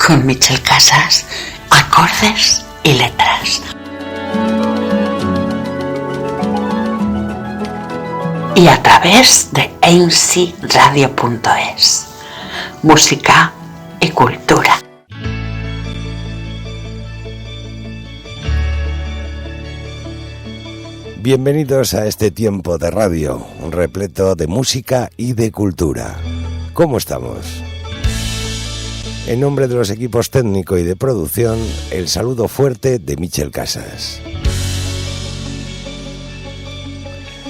con Michel Casas, acordes y letras. Y a través de ainsiradio.es, música y cultura. Bienvenidos a este tiempo de radio, repleto de música y de cultura. ¿Cómo estamos? En nombre de los equipos técnico y de producción, el saludo fuerte de Michel Casas.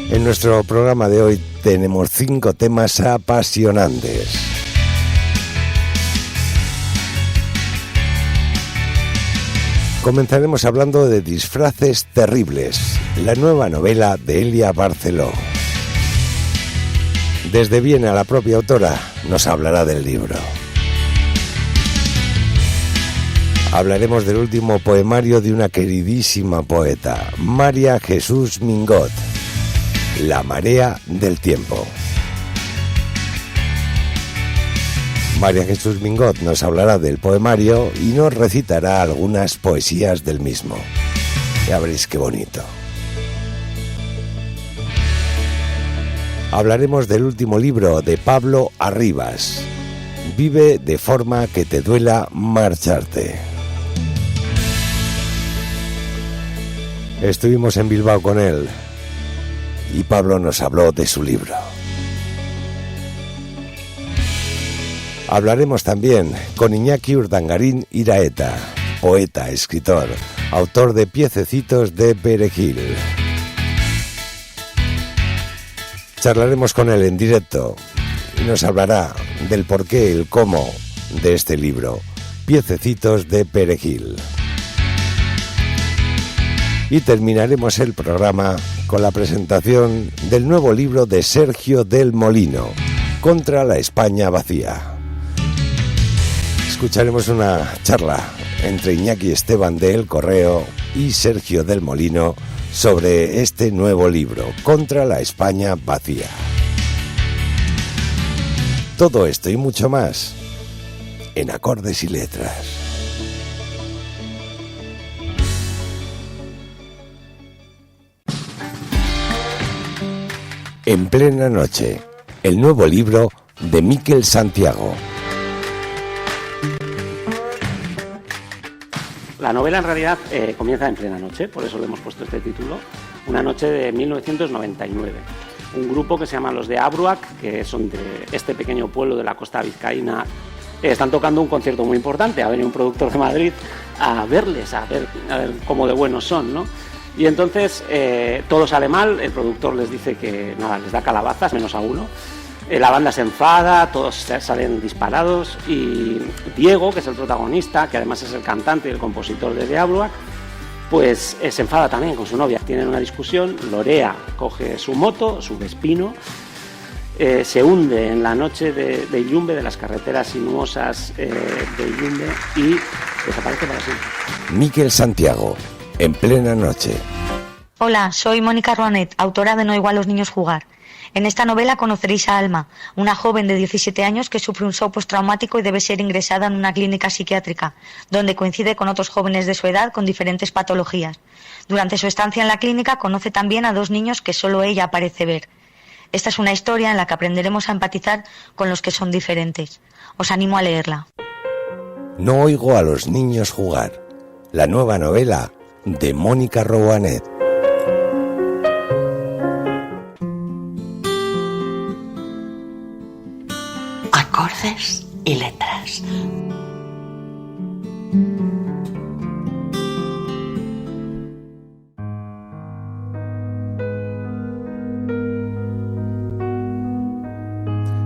En nuestro programa de hoy tenemos 5 temas apasionantes. Comenzaremos hablando de Disfraces terribles, la nueva novela de Elia Barceló. Desde Viena, la propia autora nos hablará del libro. Hablaremos del último poemario de una queridísima poeta, María Jesús Mingot, La marea del tiempo. María Jesús Mingot nos hablará del poemario y nos recitará algunas poesías del mismo. Ya veréis qué bonito. Hablaremos del último libro de Pablo Arribas, Vive de forma que te duela marcharte. Estuvimos en Bilbao con él y Pablo nos habló de su libro. Hablaremos también con Iñaki Urdangarín Iraeta, poeta, escritor, autor de Piececitos de Perejil. Charlaremos con él en directo y nos hablará del porqué, el cómo de este libro, Piececitos de Perejil. Y terminaremos el programa con la presentación del nuevo libro de Sergio del Molino, Contra la España vacía. Escucharemos una charla entre Iñaki Esteban de El Correo y Sergio del Molino sobre este nuevo libro, Contra la España vacía. Todo esto y mucho más en Acordes y Letras. En plena noche, el nuevo libro de Miquel Santiago. La novela en realidad comienza en plena noche, por eso le hemos puesto este título, una noche de 1999. Un grupo que se llama Los de Abruac, que son de este pequeño pueblo de la costa vizcaína, están tocando un concierto muy importante. Ha venido un productor de Madrid a verles, a ver cómo de buenos son, ¿no? Y entonces todo sale mal, el productor les dice que nada, les da calabazas, menos a uno. La banda se enfada, todos salen disparados y Diego, que es el protagonista, que además es el cantante y el compositor de The Abruac, pues se enfada también con su novia. Tienen una discusión, Lorea coge su moto, su Vespino, se hunde en la noche de Illumbe, de las carreteras sinuosas de Illumbe, y desaparece para siempre. Miquel Santiago, en plena noche. Hola, soy Mónica Ruanet, autora de No igual los niños jugar. En esta novela conoceréis a Alma, una joven de 17 años que sufre un shock postraumático y debe ser ingresada en una clínica psiquiátrica, donde coincide con otros jóvenes de su edad con diferentes patologías. Durante su estancia en la clínica conoce también a 2 niños que solo ella parece ver. Esta es una historia en la que aprenderemos a empatizar con los que son diferentes. Os animo a leerla. No oigo a los niños jugar, la nueva novela de Mónica Ruanet. Acordes y letras.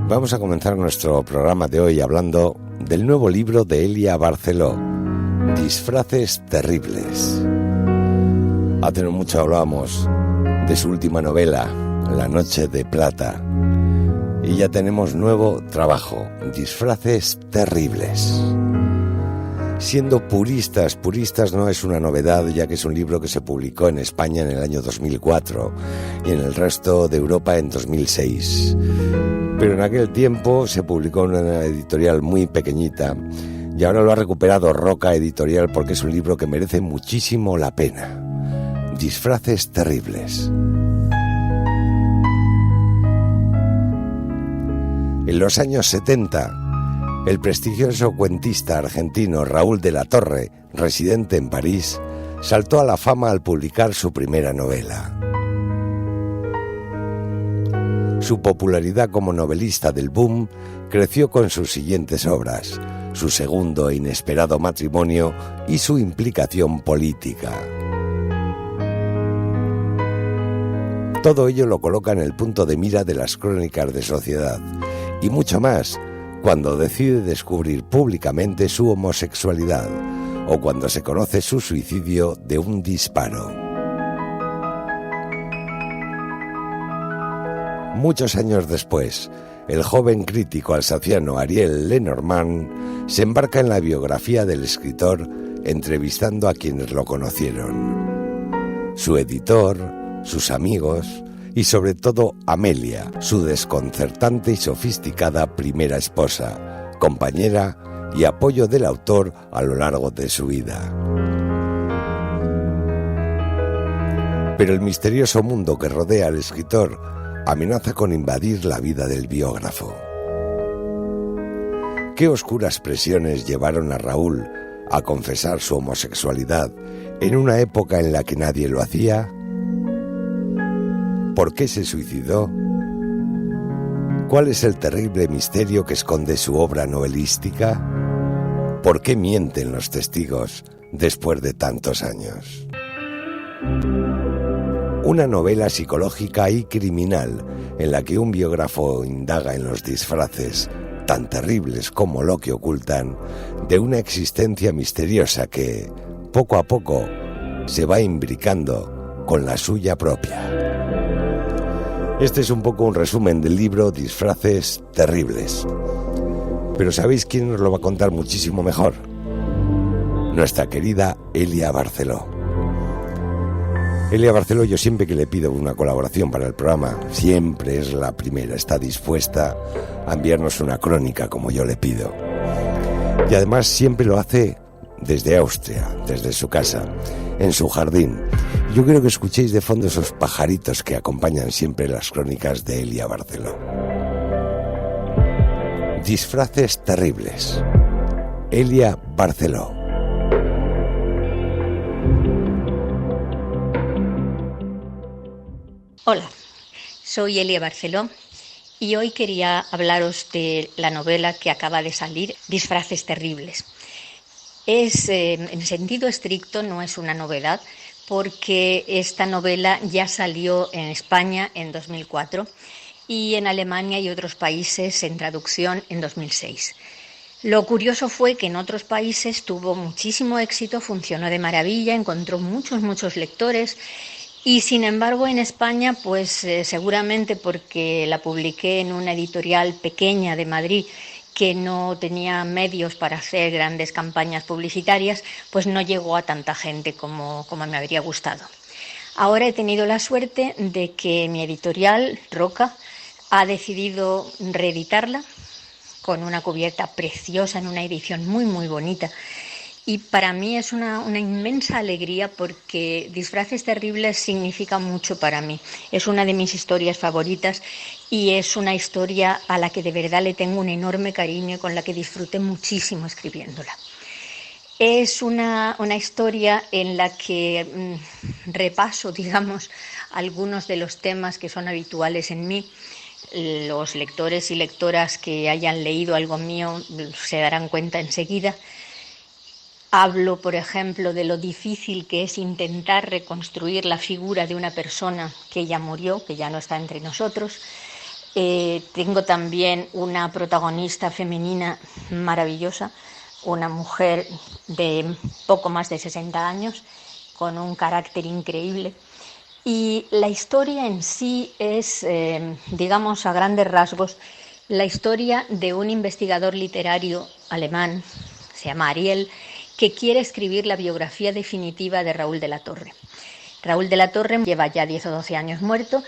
Vamos a comenzar nuestro programa de hoy hablando del nuevo libro de Elia Barceló, Disfraces terribles. Hace no mucho hablábamos de su última novela, La noche de plata. Y ya tenemos nuevo trabajo, Disfraces terribles. Siendo puristas no es una novedad, ya que es un libro que se publicó en España en el año 2004 y en el resto de Europa en 2006. Pero en aquel tiempo se publicó en una editorial muy pequeñita Y ahora lo ha recuperado Roca Editorial porque es un libro que merece muchísimo la pena. Disfraces terribles. En los años 70, el prestigioso cuentista argentino Raúl de la Torre, residente en París, saltó a la fama al publicar su primera novela. Su popularidad como novelista del boom creció con sus siguientes obras, su segundo e inesperado matrimonio y su implicación política. Todo ello lo coloca en el punto de mira de las crónicas de sociedad, y mucho más cuando decide descubrir públicamente su homosexualidad o cuando se conoce su suicidio de un disparo. Muchos años después, el joven crítico alsaciano Ariel Lenormand se embarca en la biografía del escritor entrevistando a quienes lo conocieron. Su editor, sus amigos y sobre todo Amelia, su desconcertante y sofisticada primera esposa, compañera y apoyo del autor a lo largo de su vida. Pero el misterioso mundo que rodea al escritor amenaza con invadir la vida del biógrafo. ¿Qué oscuras presiones llevaron a Raúl a confesar su homosexualidad en una época en la que nadie lo hacía? ¿Por qué se suicidó? ¿Cuál es el terrible misterio que esconde su obra novelística? ¿Por qué mienten los testigos después de tantos años? Una novela psicológica y criminal en la que un biógrafo indaga en los disfraces, tan terribles como lo que ocultan, de una existencia misteriosa que, poco a poco, se va imbricando con la suya propia. Este es un poco un resumen del libro Disfraces terribles. Pero ¿sabéis quién nos lo va a contar muchísimo mejor? Nuestra querida Elia Barceló. Elia Barceló, yo siempre que le pido una colaboración para el programa, siempre es la primera, está dispuesta a enviarnos una crónica como yo le pido. Y además siempre lo hace desde Austria, desde su casa, en su jardín. Yo quiero que escuchéis de fondo esos pajaritos que acompañan siempre las crónicas de Elia Barceló. Disfraces terribles. Elia Barceló. Hola, soy Elia Barceló y hoy quería hablaros de la novela que acaba de salir, Disfraces terribles. En sentido estricto no es una novedad, porque esta novela ya salió en España en 2004 y en Alemania y otros países en traducción en 2006. Lo curioso fue que en otros países tuvo muchísimo éxito, funcionó de maravilla, encontró muchos lectores y sin embargo en España, pues seguramente porque la publiqué en una editorial pequeña de Madrid que no tenía medios para hacer grandes campañas publicitarias, pues no llegó a tanta gente como me habría gustado. Ahora he tenido la suerte de que mi editorial, Roca, ha decidido reeditarla con una cubierta preciosa en una edición muy bonita. Y para mí es una inmensa alegría porque Disfraces terribles significa mucho para mí. Es una de mis historias favoritas y es una historia a la que de verdad le tengo un enorme cariño y con la que disfruté muchísimo escribiéndola. Es una historia en la que repaso, digamos, algunos de los temas que son habituales en mí. Los lectores y lectoras que hayan leído algo mío se darán cuenta enseguida. Hablo, por ejemplo, de lo difícil que es intentar reconstruir la figura de una persona que ya murió, que ya no está entre nosotros. Tengo también una protagonista femenina maravillosa, una mujer de poco más de 60 años, con un carácter increíble. Y la historia en sí es, digamos a grandes rasgos, la historia de un investigador literario alemán, se llama Ariel, que quiere escribir la biografía definitiva de Raúl de la Torre. Raúl de la Torre lleva ya 10 o 12 años muerto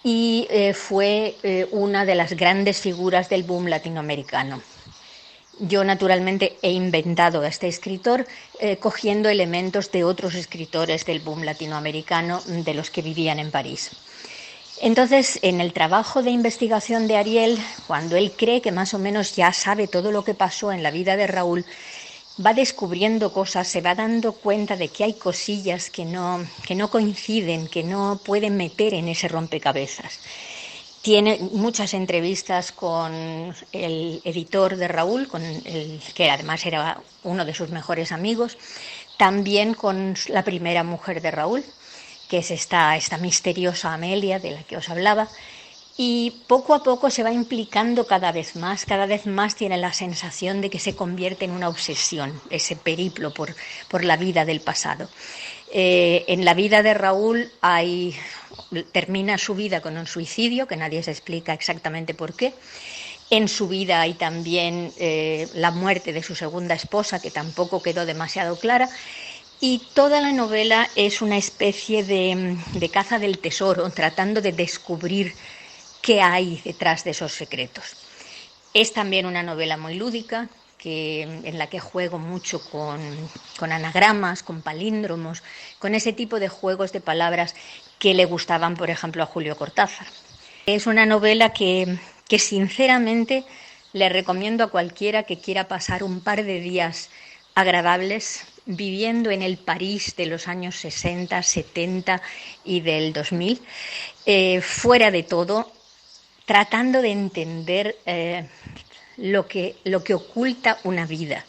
y fue una de las grandes figuras del boom latinoamericano. Yo naturalmente he inventado a este escritor cogiendo elementos de otros escritores del boom latinoamericano de los que vivían en París. Entonces, en el trabajo de investigación de Ariel, cuando él cree que más o menos ya sabe todo lo que pasó en la vida de Raúl, va descubriendo cosas, se va dando cuenta de que hay cosillas que no coinciden, que no pueden meter en ese rompecabezas. Tiene muchas entrevistas con el editor de Raúl, que además era uno de sus mejores amigos, también con la primera mujer de Raúl, que es esta misteriosa Amelia de la que os hablaba, y poco a poco se va implicando cada vez más tiene la sensación de que se convierte en una obsesión, ese periplo por la vida del pasado. En la vida de Raúl termina su vida con un suicidio, que nadie se explica exactamente por qué. En su vida hay también la muerte de su segunda esposa, que tampoco quedó demasiado clara. Y toda la novela es una especie de caza del tesoro, tratando de descubrir qué hay detrás de esos secretos. Es también una novela muy lúdica, en la que juego mucho con anagramas, con palíndromos, con ese tipo de juegos de palabras que le gustaban, por ejemplo, a Julio Cortázar. Es una novela que sinceramente le recomiendo a cualquiera que quiera pasar un par de días agradables viviendo en el París de los años 60, 70 y del 2000, fuera de todo, tratando de entender lo que oculta una vida.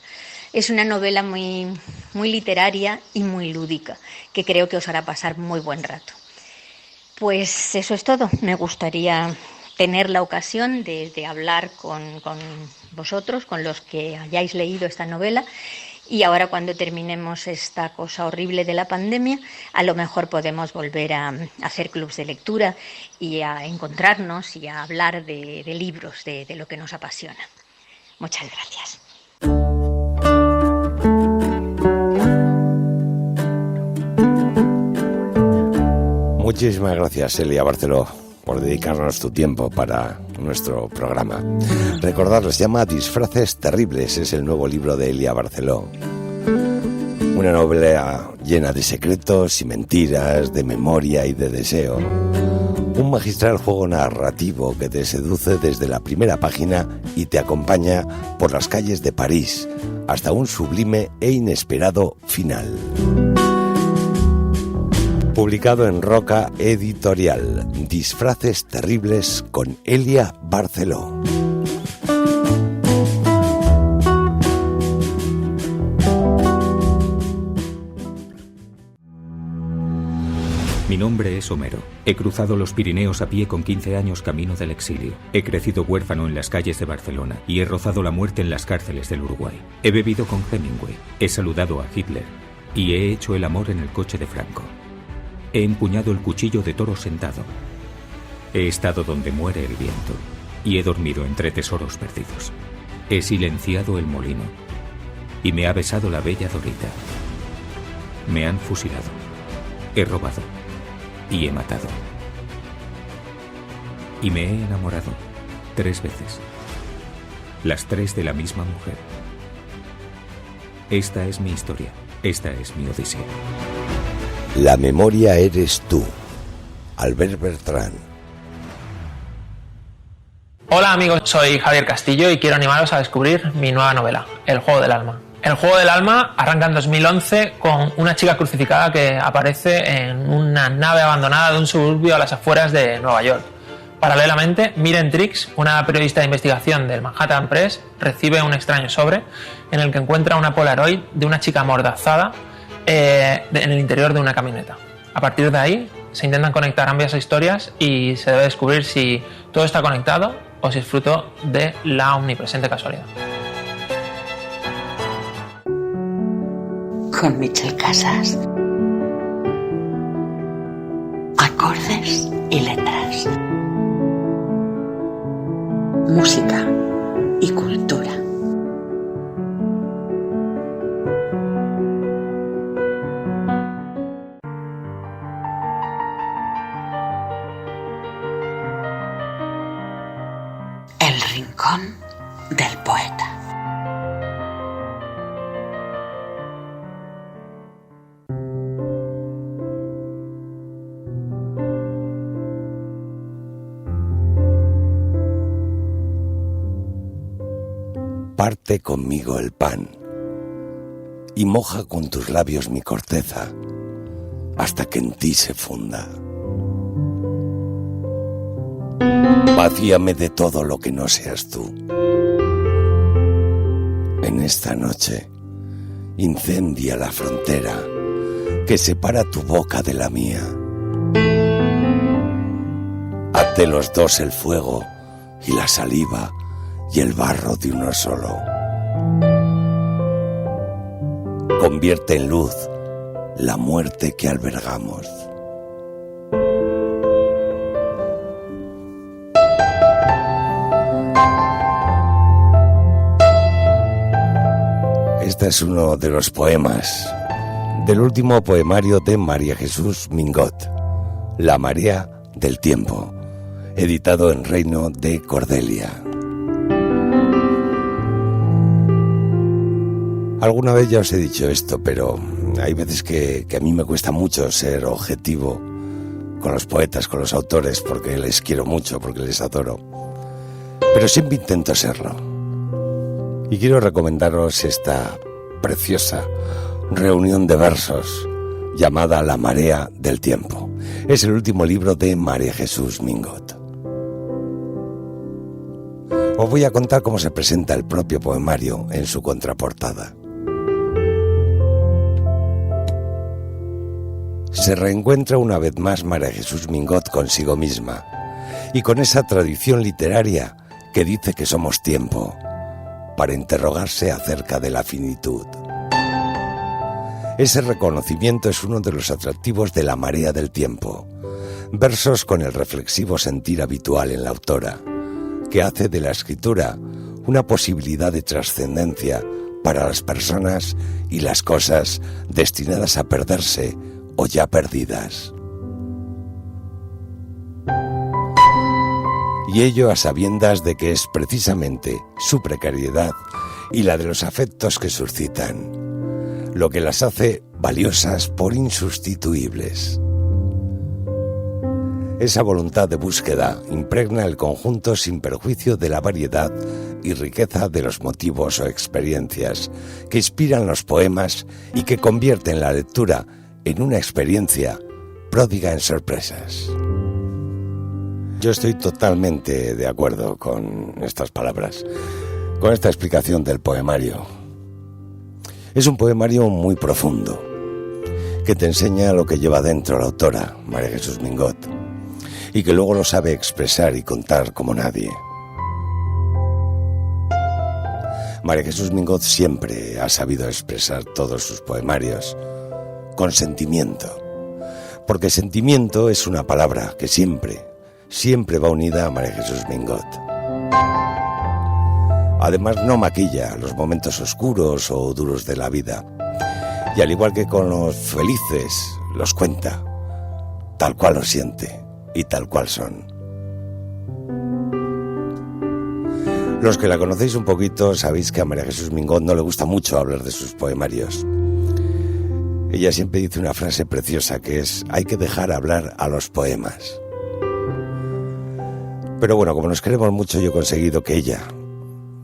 Es una novela muy, muy literaria y muy lúdica, que creo que os hará pasar muy buen rato. Pues eso es todo. Me gustaría tener la ocasión de hablar con vosotros, con los que hayáis leído esta novela, y ahora cuando terminemos esta cosa horrible de la pandemia, a lo mejor podemos volver a hacer clubs de lectura y a encontrarnos y a hablar de libros, de lo que nos apasiona. Muchas gracias. Muchísimas gracias, Elia Barceló, por dedicarnos tu tiempo para nuestro programa. Recordad, se llama Disfraces Terribles, es el nuevo libro de Elia Barceló. Una novela llena de secretos y mentiras, de memoria y de deseo. Un magistral juego narrativo que te seduce desde la primera página y te acompaña por las calles de París hasta un sublime e inesperado final. Publicado en Roca Editorial, Disfraces Terribles con Elia Barceló. Mi nombre es Homero. He cruzado los Pirineos a pie con 15 años camino del exilio. He crecido huérfano en las calles de Barcelona y he rozado la muerte en las cárceles del Uruguay. He bebido con Hemingway, he saludado a Hitler y he hecho el amor en el coche de Franco. He empuñado el cuchillo de toro sentado. He estado donde muere el viento y he dormido entre tesoros perdidos. He silenciado el molino y me ha besado la bella Dorita. Me han fusilado. He robado y he matado. Y me he enamorado 3 veces. Las 3 de la misma mujer. Esta es mi historia. Esta es mi odisea. La memoria eres tú. Albert Bertrand. Hola amigos, soy Javier Castillo y quiero animaros a descubrir mi nueva novela, El juego del alma. El juego del alma arranca en 2011 con una chica crucificada que aparece en una nave abandonada de un suburbio a las afueras de Nueva York. Paralelamente, Miren Trix, una periodista de investigación del Manhattan Press, recibe un extraño sobre en el que encuentra una Polaroid de una chica amordazada en el interior de una camioneta. A partir de ahí, se intentan conectar ambas historias y se debe descubrir si todo está conectado o si es fruto de la omnipresente casualidad. Con Michel Casas. Acordes y letras. Música y cultura. El rincón del poeta. Comparte conmigo el pan y moja con tus labios mi corteza hasta que en ti se funda. Vacíame de todo lo que no seas tú. En esta noche, incendia la frontera que separa tu boca de la mía. Haz de los dos el fuego y la saliva y el barro de uno solo. Convierte en luz la muerte que albergamos. Este es uno de los poemas del último poemario de María Jesús Mingot, La marea del tiempo, editado en Reino de Cordelia. Alguna vez ya os he dicho esto, pero hay veces que a mí me cuesta mucho ser objetivo con los poetas, con los autores, porque les quiero mucho, porque les adoro. Pero siempre intento serlo. Y quiero recomendaros esta preciosa reunión de versos llamada La marea del tiempo. Es el último libro de María Jesús Mingot. Os voy a contar cómo se presenta el propio poemario en su contraportada. Se reencuentra una vez más María Jesús Mingot consigo misma y con esa tradición literaria que dice que somos tiempo, para interrogarse acerca de la finitud. Ese reconocimiento es uno de los atractivos de La marea del tiempo, versos con el reflexivo sentir habitual en la autora, que hace de la escritura una posibilidad de trascendencia para las personas y las cosas destinadas a perderse o ya perdidas. Y ello a sabiendas de que es precisamente su precariedad y la de los afectos que suscitan lo que las hace valiosas por insustituibles. Esa voluntad de búsqueda impregna el conjunto sin perjuicio de la variedad y riqueza de los motivos o experiencias que inspiran los poemas y que convierten la lectura en una experiencia pródiga en sorpresas. Yo estoy totalmente de acuerdo con estas palabras, con esta explicación del poemario. Es un poemario muy profundo, que te enseña lo que lleva dentro la autora, María Jesús Mingot, y que luego lo sabe expresar y contar como nadie. María Jesús Mingot siempre ha sabido expresar todos sus poemarios con sentimiento, porque sentimiento es una palabra que siempre va unida a María Jesús Mingot. Además no maquilla los momentos oscuros o duros de la vida, y al igual que con los felices, los cuenta, tal cual los siente y tal cual son. Los que la conocéis un poquito sabéis que a María Jesús Mingot no le gusta mucho hablar de sus poemarios. Ella siempre dice una frase preciosa que es: hay que dejar hablar a los poemas. Pero bueno, como nos queremos mucho, yo he conseguido que ella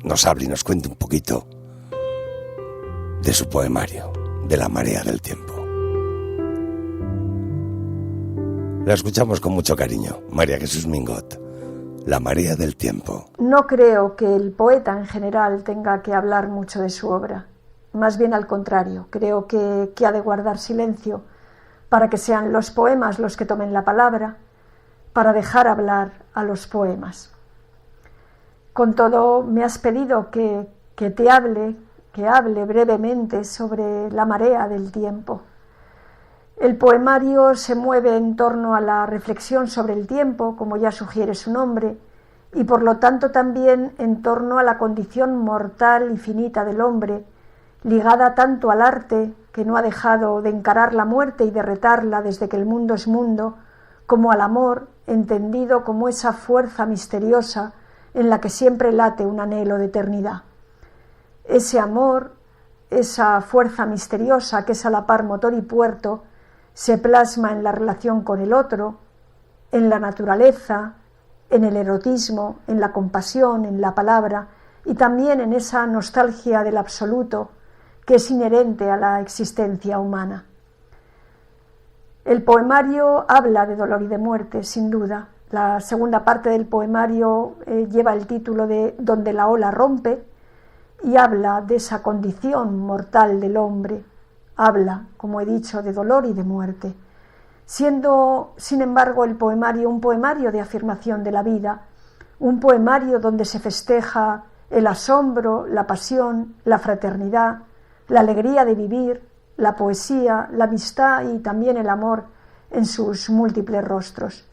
nos hable y nos cuente un poquito de su poemario, de La marea del tiempo. La escuchamos con mucho cariño. María Jesús Mingot, La marea del tiempo. No creo que el poeta en general tenga que hablar mucho de su obra. Más bien al contrario, creo que ha de guardar silencio para que sean los poemas los que tomen la palabra, para dejar hablar a los poemas. Con todo, me has pedido que hable brevemente sobre La marea del tiempo. El poemario se mueve en torno a la reflexión sobre el tiempo, como ya sugiere su nombre, y por lo tanto también en torno a la condición mortal y finita del hombre, ligada tanto al arte, que no ha dejado de encarar la muerte y de retarla desde que el mundo es mundo, como al amor, entendido como esa fuerza misteriosa en la que siempre late un anhelo de eternidad. Ese amor, esa fuerza misteriosa que es a la par motor y puerto, se plasma en la relación con el otro, en la naturaleza, en el erotismo, en la compasión, en la palabra y también en esa nostalgia del absoluto que es inherente a la existencia humana. El poemario habla de dolor y de muerte, sin duda. La segunda parte del poemario lleva el título de Donde la ola rompe y habla de esa condición mortal del hombre. Habla, como he dicho, de dolor y de muerte, siendo, sin embargo, el poemario un poemario de afirmación de la vida, un poemario donde se festeja el asombro, la pasión, la fraternidad, la alegría de vivir, la poesía, la amistad y también el amor en sus múltiples rostros,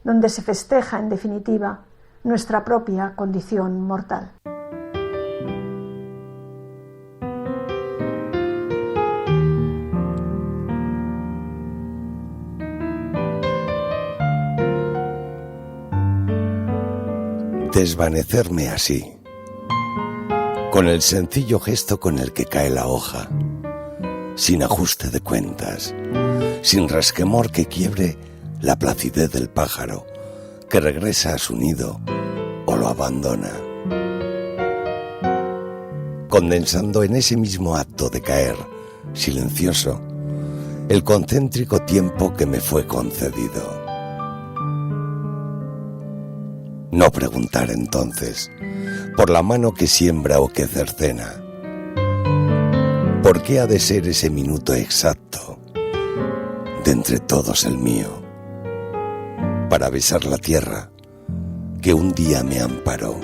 donde se festeja, en definitiva, nuestra propia condición mortal. Desvanecerme así, con el sencillo gesto con el que cae la hoja, sin ajuste de cuentas, sin resquemor que quiebre la placidez del pájaro que regresa a su nido o lo abandona, condensando en ese mismo acto de caer, silencioso, el concéntrico tiempo que me fue concedido. No preguntar entonces por la mano que siembra o que cercena. ¿Por qué ha de ser ese minuto exacto de entre todos el mío? Para besar la tierra que un día me amparó.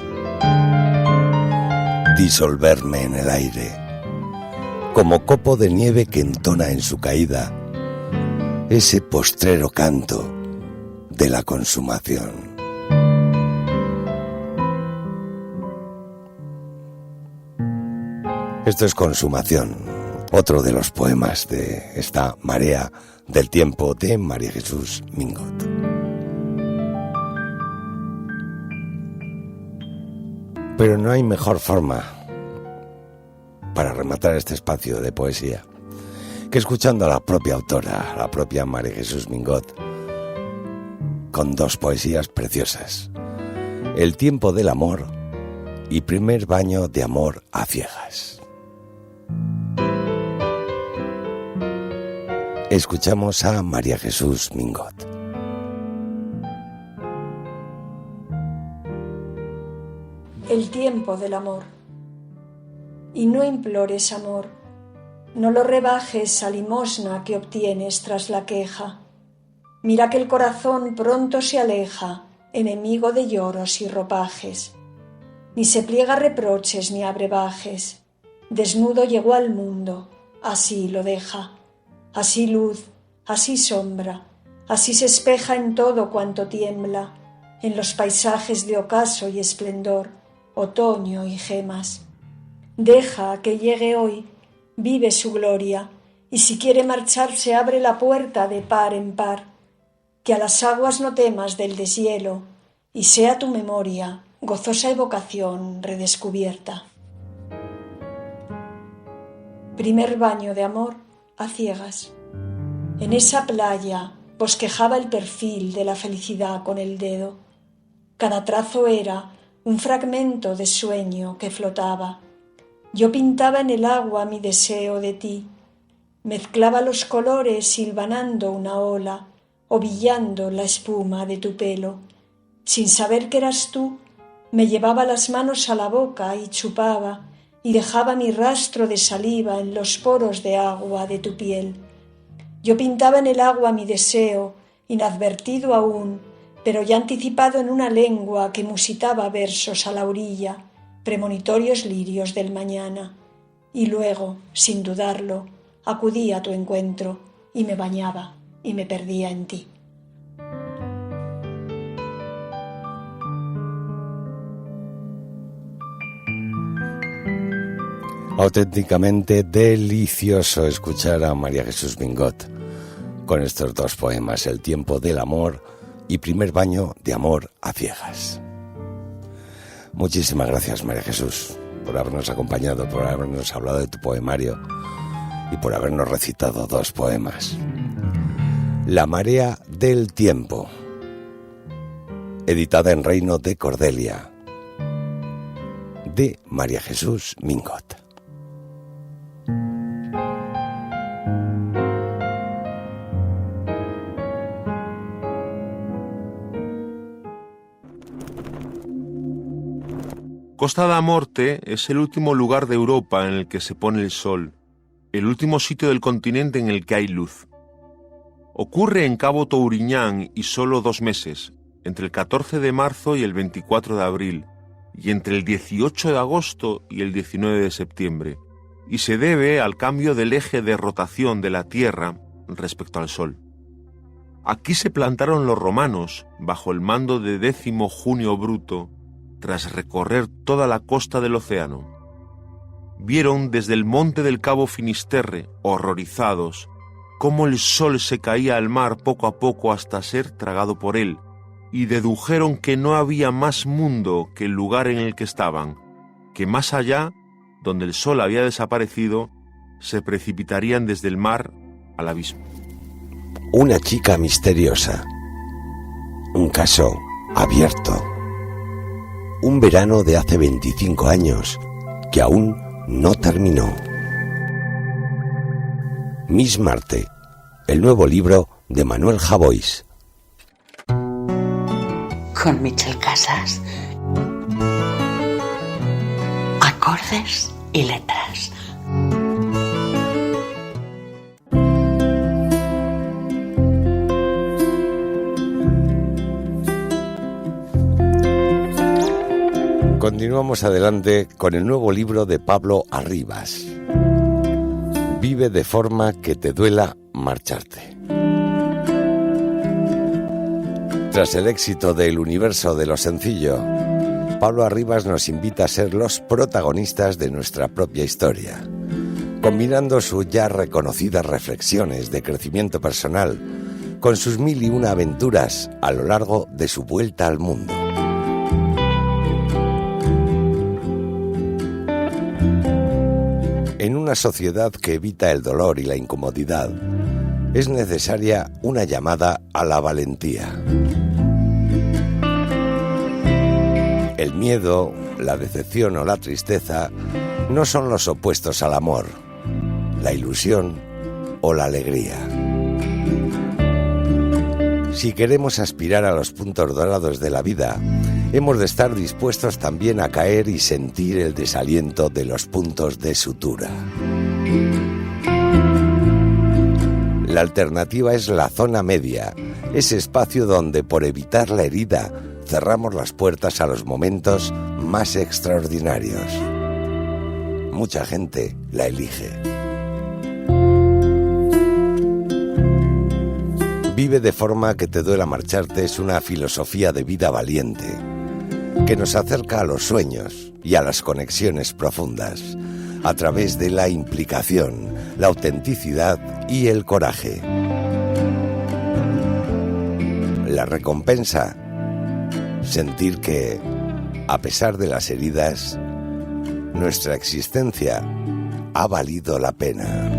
Disolverme en el aire, como copo de nieve que entona en su caída ese postrero canto de la consumación. Esto es Consumación, otro de los poemas de esta Marea del Tiempo de María Jesús Mingot. Pero no hay mejor forma para rematar este espacio de poesía que escuchando a la propia autora, a la propia María Jesús Mingot, con dos poesías preciosas: El tiempo del amor y Primer baño de amor a ciegas. Escuchamos a María Jesús Mingot. El tiempo del amor. Y no implores amor, no lo rebajes a limosna que obtienes tras la queja. Mira que el corazón pronto se aleja, enemigo de lloros y ropajes. Ni se pliega a reproches ni a brebajes. Desnudo llegó al mundo, así lo deja. Así luz, así sombra, así se espeja en todo cuanto tiembla, en los paisajes de ocaso y esplendor, otoño y gemas. Deja que llegue hoy, vive su gloria, y si quiere marcharse abre la puerta de par en par, que a las aguas no temas del deshielo, y sea tu memoria gozosa evocación redescubierta. Primer baño de amor a ciegas. En esa playa bosquejaba el perfil de la felicidad con el dedo. Cada trazo era un fragmento de sueño que flotaba. Yo pintaba en el agua mi deseo de ti. Mezclaba los colores silvanando una ola, ovillando la espuma de tu pelo. Sin saber que eras tú, me llevaba las manos a la boca y chupaba, y dejaba mi rastro de saliva en los poros de agua de tu piel. Yo pintaba en el agua mi deseo, inadvertido aún, pero ya anticipado en una lengua que musitaba versos a la orilla, premonitorios lirios del mañana. Y luego, sin dudarlo, acudí a tu encuentro, y me bañaba, y me perdía en ti. Auténticamente delicioso escuchar a María Jesús Mingot con estos dos poemas, El tiempo del amor y Primer baño de amor a ciegas. Muchísimas gracias, María Jesús, por habernos acompañado, por habernos hablado de tu poemario y por habernos recitado dos poemas. La marea del tiempo, editada en Reino de Cordelia, de María Jesús Mingot. Costa da Morte es el último lugar de Europa en el que se pone el sol, el último sitio del continente en el que hay luz. Ocurre en Cabo Touriñán y solo 2 meses, entre el 14 de marzo y el 24 de abril, y entre el 18 de agosto y el 19 de septiembre, y se debe al cambio del eje de rotación de la Tierra respecto al Sol. Aquí se plantaron los romanos, bajo el mando de Décimo Junio Bruto, tras recorrer toda la costa del océano. Vieron desde el monte del Cabo Finisterre, horrorizados, cómo el sol se caía al mar poco a poco hasta ser tragado por él, y dedujeron que no había más mundo que el lugar en el que estaban, que más allá, donde el sol había desaparecido, se precipitarían desde el mar al abismo. Una chica misteriosa. Un caso abierto. Un verano de hace 25 años que aún no terminó. Miss Marte, el nuevo libro de Manuel Javois. Con Michel Casas. Acordes y letras. Continuamos adelante con el nuevo libro de Pablo Arribas. Vive de forma que te duela marcharte. Tras el éxito del universo de lo sencillo, Pablo Arribas nos invita a ser los protagonistas de nuestra propia historia, combinando sus ya reconocidas reflexiones de crecimiento personal con sus 1001 aventuras a lo largo de su vuelta al mundo. En una sociedad que evita el dolor y la incomodidad, es necesaria una llamada a la valentía. El miedo, la decepción o la tristeza no son los opuestos al amor, la ilusión o la alegría. Si queremos aspirar a los puntos dorados de la vida, hemos de estar dispuestos también a caer y sentir el desaliento de los puntos de sutura. La alternativa es la zona media, ese espacio donde, por evitar la herida, cerramos las puertas a los momentos más extraordinarios. Mucha gente la elige. Vive de forma que te duela marcharte es una filosofía de vida valiente que nos acerca a los sueños y a las conexiones profundas a través de la implicación, la autenticidad y el coraje. La recompensa, sentir que, a pesar de las heridas, nuestra existencia ha valido la pena.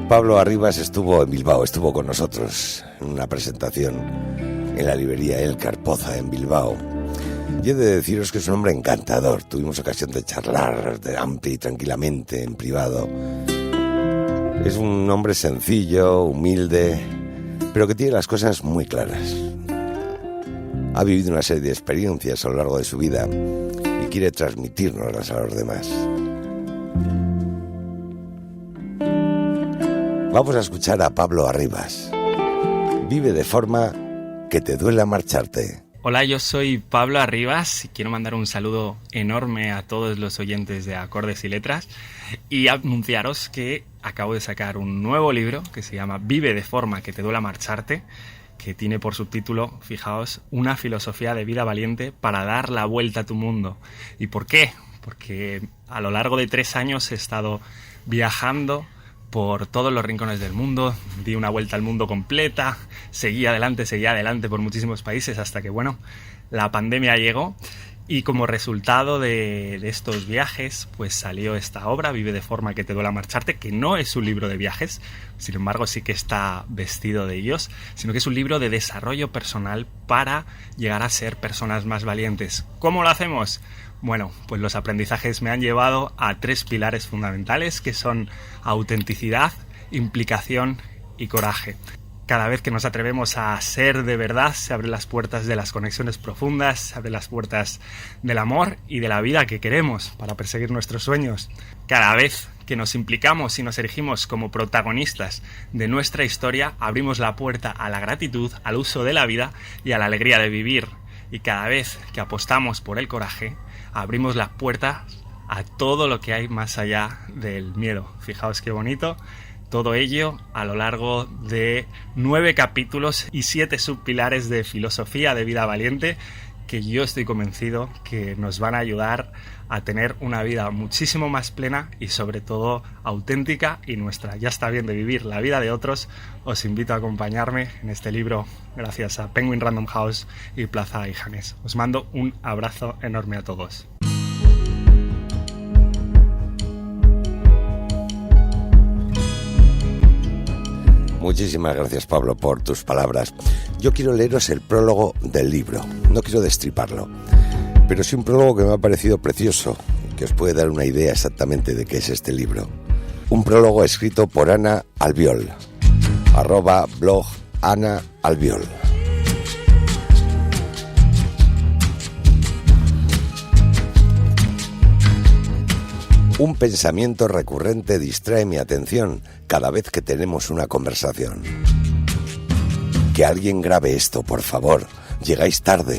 Pablo Arribas estuvo en Bilbao, estuvo con nosotros en una presentación en la librería El Carpoza en Bilbao. Y he de deciros que es un hombre encantador. Tuvimos ocasión de charlar amplia y tranquilamente en privado. Es un hombre sencillo, humilde, pero que tiene las cosas muy claras. Ha vivido una serie de experiencias a lo largo de su vida y quiere transmitírnoslas a los demás. Vamos a escuchar a Pablo Arribas. Vive de forma que te duela marcharte. Hola, yo soy Pablo Arribas y quiero mandar un saludo enorme a todos los oyentes de Acordes y Letras y anunciaros que acabo de sacar un nuevo libro que se llama Vive de forma que te duela marcharte, que tiene por subtítulo, fijaos, una filosofía de vida valiente para dar la vuelta a tu mundo. ¿Y por qué? Porque a lo largo de 3 años he estado viajando por todos los rincones del mundo, di una vuelta al mundo completa, seguí adelante por muchísimos países hasta que, bueno, la pandemia llegó Y como resultado de estos viajes, pues salió esta obra, Vive de forma que te duela marcharte, que no es un libro de viajes, sin embargo sí que está vestido de ellos, sino que es un libro de desarrollo personal para llegar a ser personas más valientes. ¿Cómo lo hacemos? Bueno, pues los aprendizajes me han llevado a 3 pilares fundamentales, que son autenticidad, implicación y coraje. Cada vez que nos atrevemos a ser de verdad, se abren las puertas de las conexiones profundas, se abren las puertas del amor y de la vida que queremos para perseguir nuestros sueños. Cada vez que nos implicamos y nos erigimos como protagonistas de nuestra historia, abrimos la puerta a la gratitud, al uso de la vida y a la alegría de vivir. Y cada vez que apostamos por el coraje, abrimos la puerta a todo lo que hay más allá del miedo. Fijaos qué bonito. Todo ello a lo largo de 9 capítulos y 7 subpilares de filosofía de vida valiente que yo estoy convencido que nos van a ayudar a tener una vida muchísimo más plena y sobre todo auténtica y nuestra. Ya está bien de vivir la vida de otros. Os invito a acompañarme en este libro gracias a Penguin Random House y Plaza Ijanes. Os mando un abrazo enorme a todos. Muchísimas gracias, Pablo, por tus palabras. Yo quiero leeros el prólogo del libro. No quiero destriparlo, pero sí un prólogo que me ha parecido precioso, que os puede dar una idea exactamente de qué es este libro. Un prólogo escrito por Ana Albiol, @blog Ana Albiol. Un pensamiento recurrente distrae mi atención cada vez que tenemos una conversación. Que alguien grabe esto, por favor. Llegáis tarde.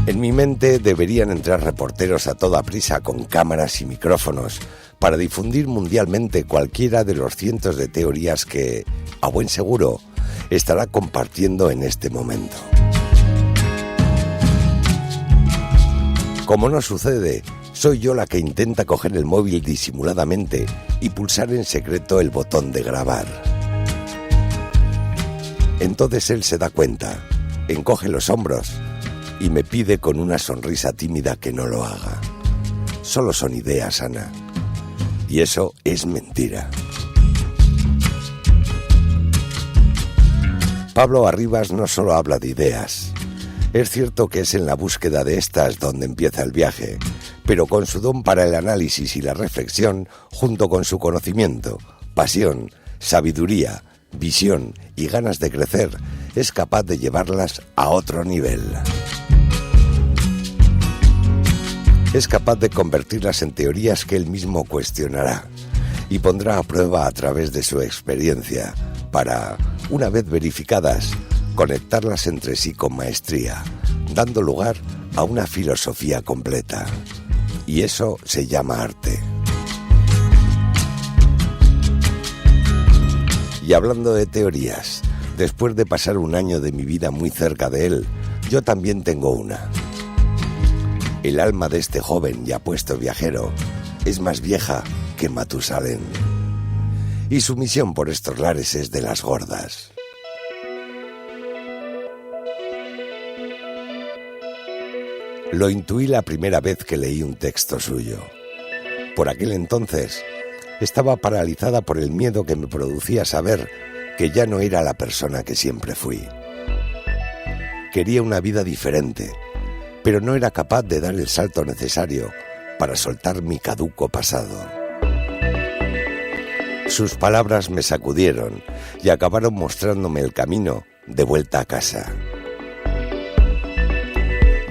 En mi mente deberían entrar reporteros a toda prisa con cámaras y micrófonos para difundir mundialmente cualquiera de los cientos de teorías que, a buen seguro, estará compartiendo en este momento. Como no sucede, soy yo la que intenta coger el móvil disimuladamente y pulsar en secreto el botón de grabar. Entonces él se da cuenta, encoge los hombros y me pide con una sonrisa tímida que no lo haga. Solo son ideas, Ana. Y eso es mentira. Pablo Arribas no solo habla de ideas. Es cierto que es en la búsqueda de estas donde empieza el viaje, pero con su don para el análisis y la reflexión, junto con su conocimiento, pasión, sabiduría, visión y ganas de crecer, es capaz de llevarlas a otro nivel. Es capaz de convertirlas en teorías que él mismo cuestionará y pondrá a prueba a través de su experiencia para, una vez verificadas, conectarlas entre sí con maestría, dando lugar a una filosofía completa. Y eso se llama arte. Y hablando de teorías, después de pasar un año de mi vida muy cerca de él, yo también tengo una. El alma de este joven y apuesto viajero es más vieja que Matusalén. Y su misión por estos lares es de las gordas. Lo intuí la primera vez que leí un texto suyo. Por aquel entonces, estaba paralizada por el miedo que me producía saber que ya no era la persona que siempre fui. Quería una vida diferente, pero no era capaz de dar el salto necesario para soltar mi caduco pasado. Sus palabras me sacudieron y acabaron mostrándome el camino de vuelta a casa.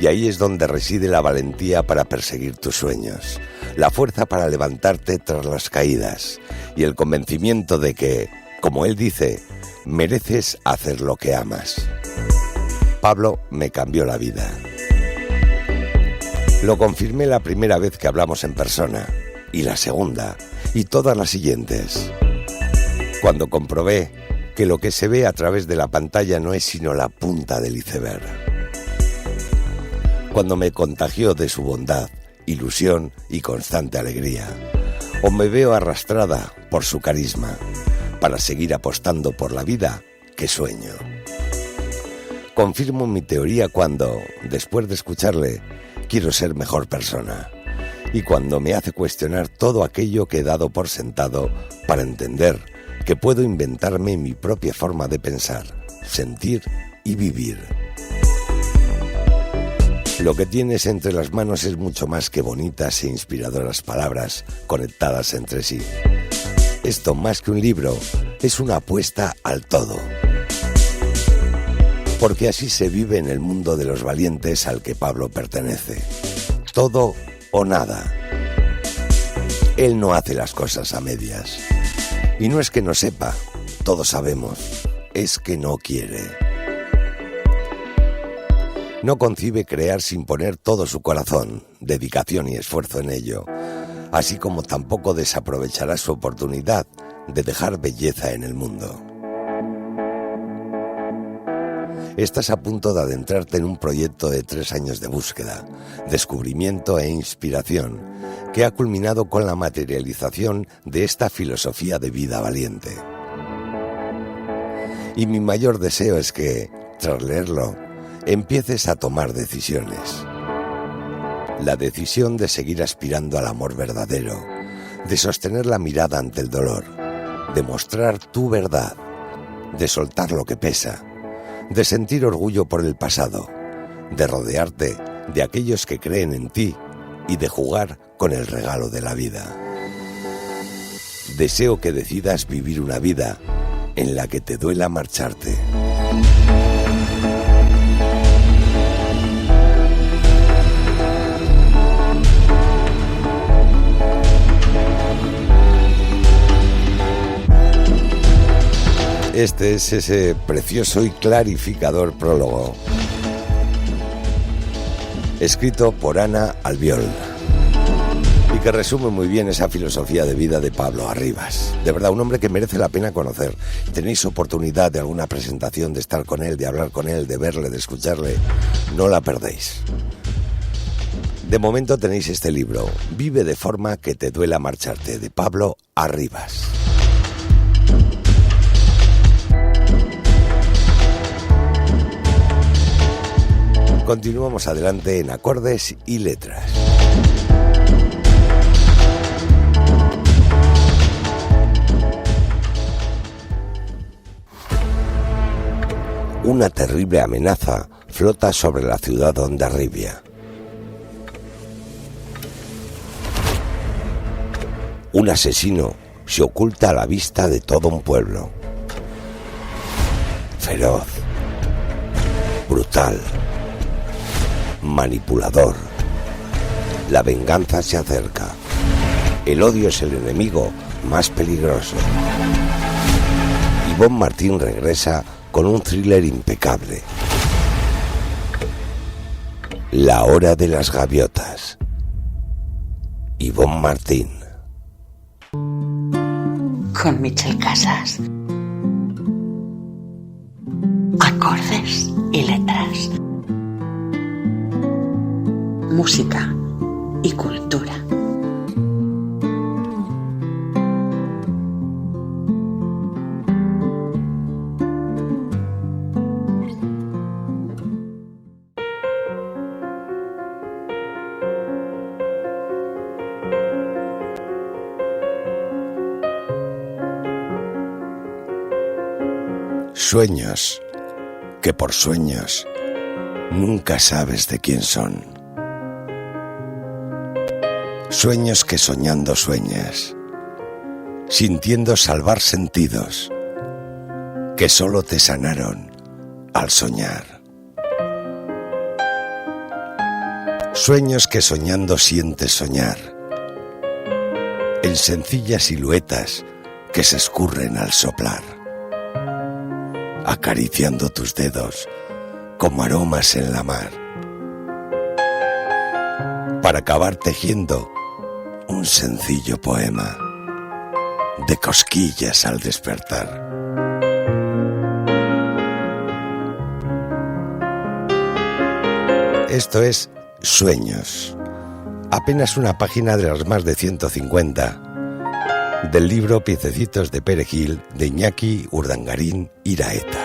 Y ahí es donde reside la valentía para perseguir tus sueños, la fuerza para levantarte tras las caídas y el convencimiento de que, como él dice, mereces hacer lo que amas. Pablo me cambió la vida. Lo confirmé la primera vez que hablamos en persona, y la segunda, y todas las siguientes. Cuando comprobé que lo que se ve a través de la pantalla no es sino la punta del iceberg. Cuando me contagió de su bondad, ilusión y constante alegría. O me veo arrastrada por su carisma para seguir apostando por la vida que sueño. Confirmo mi teoría cuando, después de escucharle, quiero ser mejor persona. Y cuando me hace cuestionar todo aquello que he dado por sentado para entender que puedo inventarme mi propia forma de pensar, sentir y vivir. Lo que tienes entre las manos es mucho más que bonitas e inspiradoras palabras conectadas entre sí. Esto, más que un libro, es una apuesta al todo. Porque así se vive en el mundo de los valientes al que Pablo pertenece. Todo o nada. Él no hace las cosas a medias. Y no es que no sepa, todos sabemos, es que no quiere. No concibe crear sin poner todo su corazón, dedicación y esfuerzo en ello, así como tampoco desaprovechará su oportunidad de dejar belleza en el mundo. Estás a punto de adentrarte en un proyecto de 3 años de búsqueda, descubrimiento e inspiración, que ha culminado con la materialización de esta filosofía de vida valiente. Y mi mayor deseo es que, tras leerlo, empieces a tomar decisiones. La decisión de seguir aspirando al amor verdadero, de sostener la mirada ante el dolor, de mostrar tu verdad, de soltar lo que pesa, de sentir orgullo por el pasado, de rodearte de aquellos que creen en ti y de jugar con el regalo de la vida. Deseo que decidas vivir una vida en la que te duela marcharte. Este es ese precioso y clarificador prólogo, escrito por Ana Albiol, y que resume muy bien esa filosofía de vida de Pablo Arribas. De verdad, un hombre que merece la pena conocer. Tenéis oportunidad de alguna presentación, de estar con él, de hablar con él, de verle, de escucharle, no la perdéis. De momento tenéis este libro, Vive de forma que te duela marcharte, de Pablo Arribas. Continuamos adelante en Acordes y Letras. Una terrible amenaza flota sobre la ciudad de Hondarribia. Un asesino se oculta a la vista de todo un pueblo. Feroz, brutal, manipulador. La venganza se acerca. El odio es el enemigo más peligroso. Ivonne Martín regresa con un thriller impecable. La hora de las gaviotas. Ivonne Martín. Con Michel Casas. Acordes y letras. Música y cultura. Sueños, que por sueños nunca sabes de quién son. Sueños que soñando sueñas, sintiendo salvar sentidos, que solo te sanaron al soñar. Sueños que soñando sientes soñar, en sencillas siluetas que se escurren al soplar, acariciando tus dedos como aromas en la mar, para acabar tejiendo un sencillo poema de cosquillas al despertar. Esto es Sueños, apenas una página de las más de 150 del libro Piececitos de Perejil de Iñaki Urdangarín Iraeta.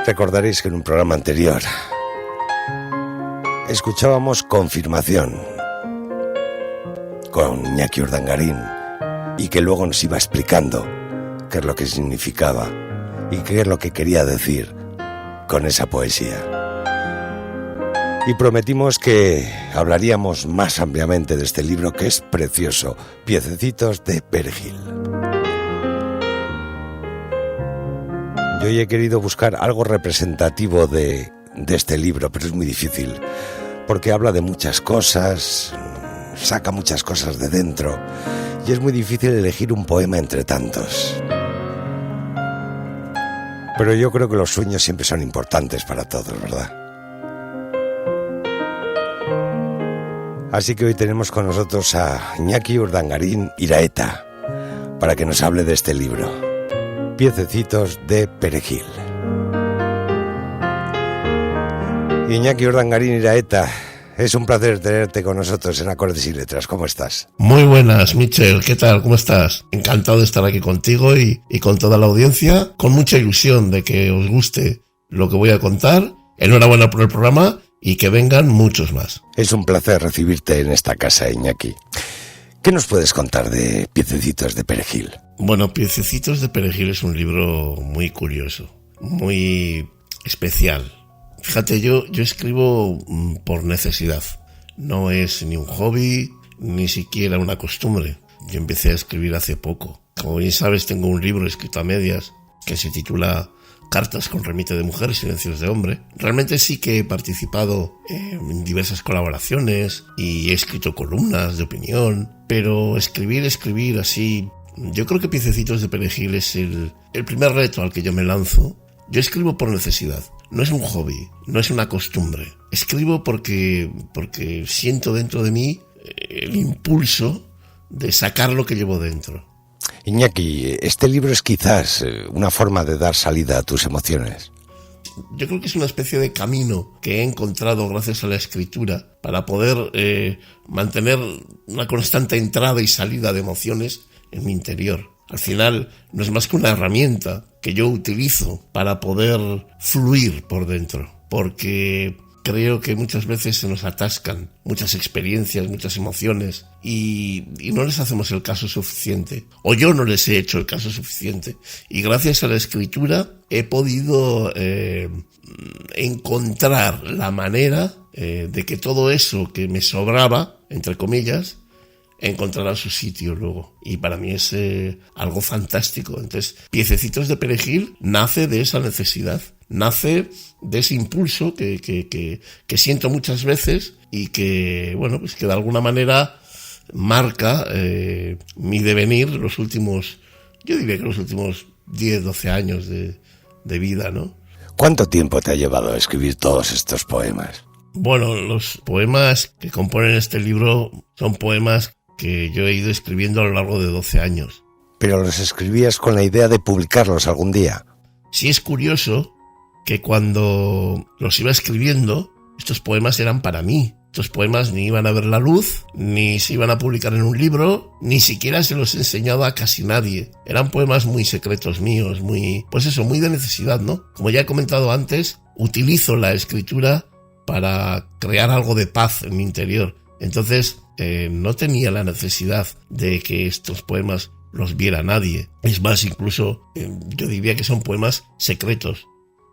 Recordaréis que en un programa anterior escuchábamos Confirmación con Iñaki Urdangarín y que luego nos iba explicando qué es lo que significaba y qué es lo que quería decir con esa poesía. Y prometimos que hablaríamos más ampliamente de este libro que es precioso, Piececitos de Perejil. Yo hoy he querido buscar algo representativo de este libro, pero es muy difícil, porque habla de muchas cosas, saca muchas cosas de dentro, y es muy difícil elegir un poema entre tantos. Pero yo creo que los sueños siempre son importantes para todos, ¿verdad? Así que hoy tenemos con nosotros a Iñaki Urdangarín Iraeta para que nos hable de este libro, Piececitos de Perejil. Iñaki Urdangarín Iraeta, es un placer tenerte con nosotros en Acordes y Letras. ¿Cómo estás? Muy buenas, Michel. ¿Qué tal? ¿Cómo estás? Encantado de estar aquí contigo y con toda la audiencia, con mucha ilusión de que os guste lo que voy a contar. Enhorabuena por el programa y que vengan muchos más. Es un placer recibirte en esta casa, Iñaki. ¿Qué nos puedes contar de Piececitos de Perejil? Bueno, Piececitos de Perejil es un libro muy curioso, muy especial. Fíjate, yo escribo por necesidad. No es ni un hobby, ni siquiera una costumbre. Yo empecé a escribir hace poco. Como bien sabes, tengo un libro escrito a medias que se titula Cartas con remite de mujer, silencios de hombre. Realmente sí que he participado en diversas colaboraciones y he escrito columnas de opinión, pero escribir así... Yo creo que Piececitos de Perejil es el primer reto al que yo me lanzo. Yo escribo por necesidad. No es un hobby, no es una costumbre. Escribo porque siento dentro de mí el impulso de sacar lo que llevo dentro. Iñaki, este libro es quizás una forma de dar salida a tus emociones. Yo creo que es una especie de camino que he encontrado gracias a la escritura para poder mantener una constante entrada y salida de emociones en mi interior. Al final no es más que una herramienta que yo utilizo para poder fluir por dentro, porque creo que muchas veces se nos atascan muchas experiencias, muchas emociones y no les hacemos el caso suficiente, o yo no les he hecho el caso suficiente, y gracias a la escritura he podido encontrar la manera de que todo eso que me sobraba, entre comillas, encontrará su sitio luego, y para mí es algo fantástico. Entonces, Piececitos de Perejil nace de esa necesidad, nace de ese impulso que siento muchas veces y que, bueno, pues que de alguna manera marca mi devenir los últimos 10, 12 años de vida, ¿no? ¿Cuánto tiempo te ha llevado a escribir todos estos poemas? Bueno, los poemas que componen este libro son poemas que yo he ido escribiendo a lo largo de 12 años. ¿Pero los escribías con la idea de publicarlos algún día? Sí, es curioso que cuando los iba escribiendo, estos poemas eran para mí. Estos poemas ni iban a ver la luz, ni se iban a publicar en un libro, ni siquiera se los he enseñado a casi nadie. Eran poemas muy secretos míos, muy de necesidad, ¿no? Como ya he comentado antes, utilizo la escritura para crear algo de paz en mi interior. Entonces, no tenía la necesidad de que estos poemas los viera nadie. Es más, incluso yo diría que son poemas secretos,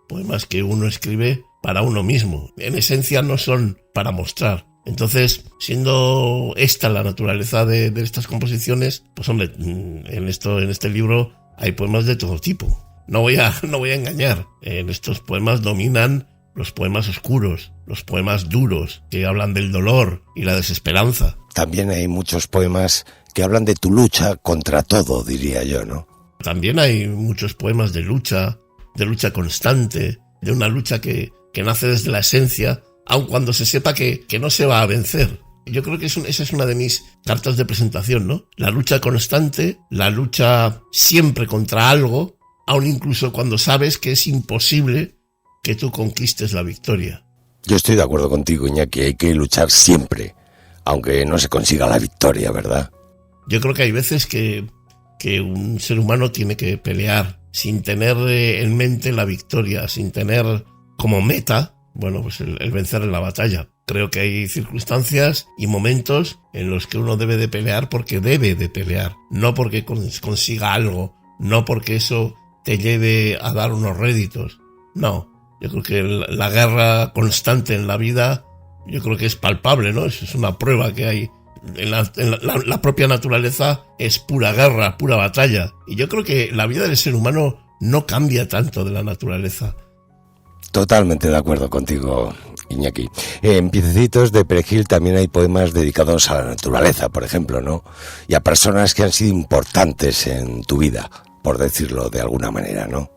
poemas que uno escribe para uno mismo. En esencia no son para mostrar. Entonces, siendo esta la naturaleza de estas composiciones, pues hombre, en este libro hay poemas de todo tipo. No voy a engañar. En estos poemas dominan los poemas oscuros, los poemas duros, que hablan del dolor y la desesperanza. También hay muchos poemas que hablan de tu lucha contra todo, diría yo, ¿no? También hay muchos poemas de lucha constante, de una lucha que nace desde la esencia, aun cuando se sepa que no se va a vencer. Yo creo que esa es una de mis cartas de presentación, ¿no? La lucha constante, la lucha siempre contra algo, aun incluso cuando sabes que es imposible que tú conquistes la victoria. Yo estoy de acuerdo contigo, Iñaki, hay que luchar siempre, aunque no se consiga la victoria, ¿verdad? Yo creo que hay veces que un ser humano tiene que pelear sin tener en mente la victoria, sin tener como meta, bueno, pues el vencer en la batalla. Creo que hay circunstancias y momentos en los que uno debe de pelear porque debe de pelear, no porque consiga algo, no porque eso te lleve a dar unos réditos. No, yo creo que la guerra constante en la vida, yo creo que es palpable, ¿no? Es una prueba que hay. La propia naturaleza es pura guerra, pura batalla. Y yo creo que la vida del ser humano no cambia tanto de la naturaleza. Totalmente de acuerdo contigo, Iñaki. En Piececitos de Perejil también hay poemas dedicados a la naturaleza, por ejemplo, ¿no? Y a personas que han sido importantes en tu vida, por decirlo de alguna manera, ¿no?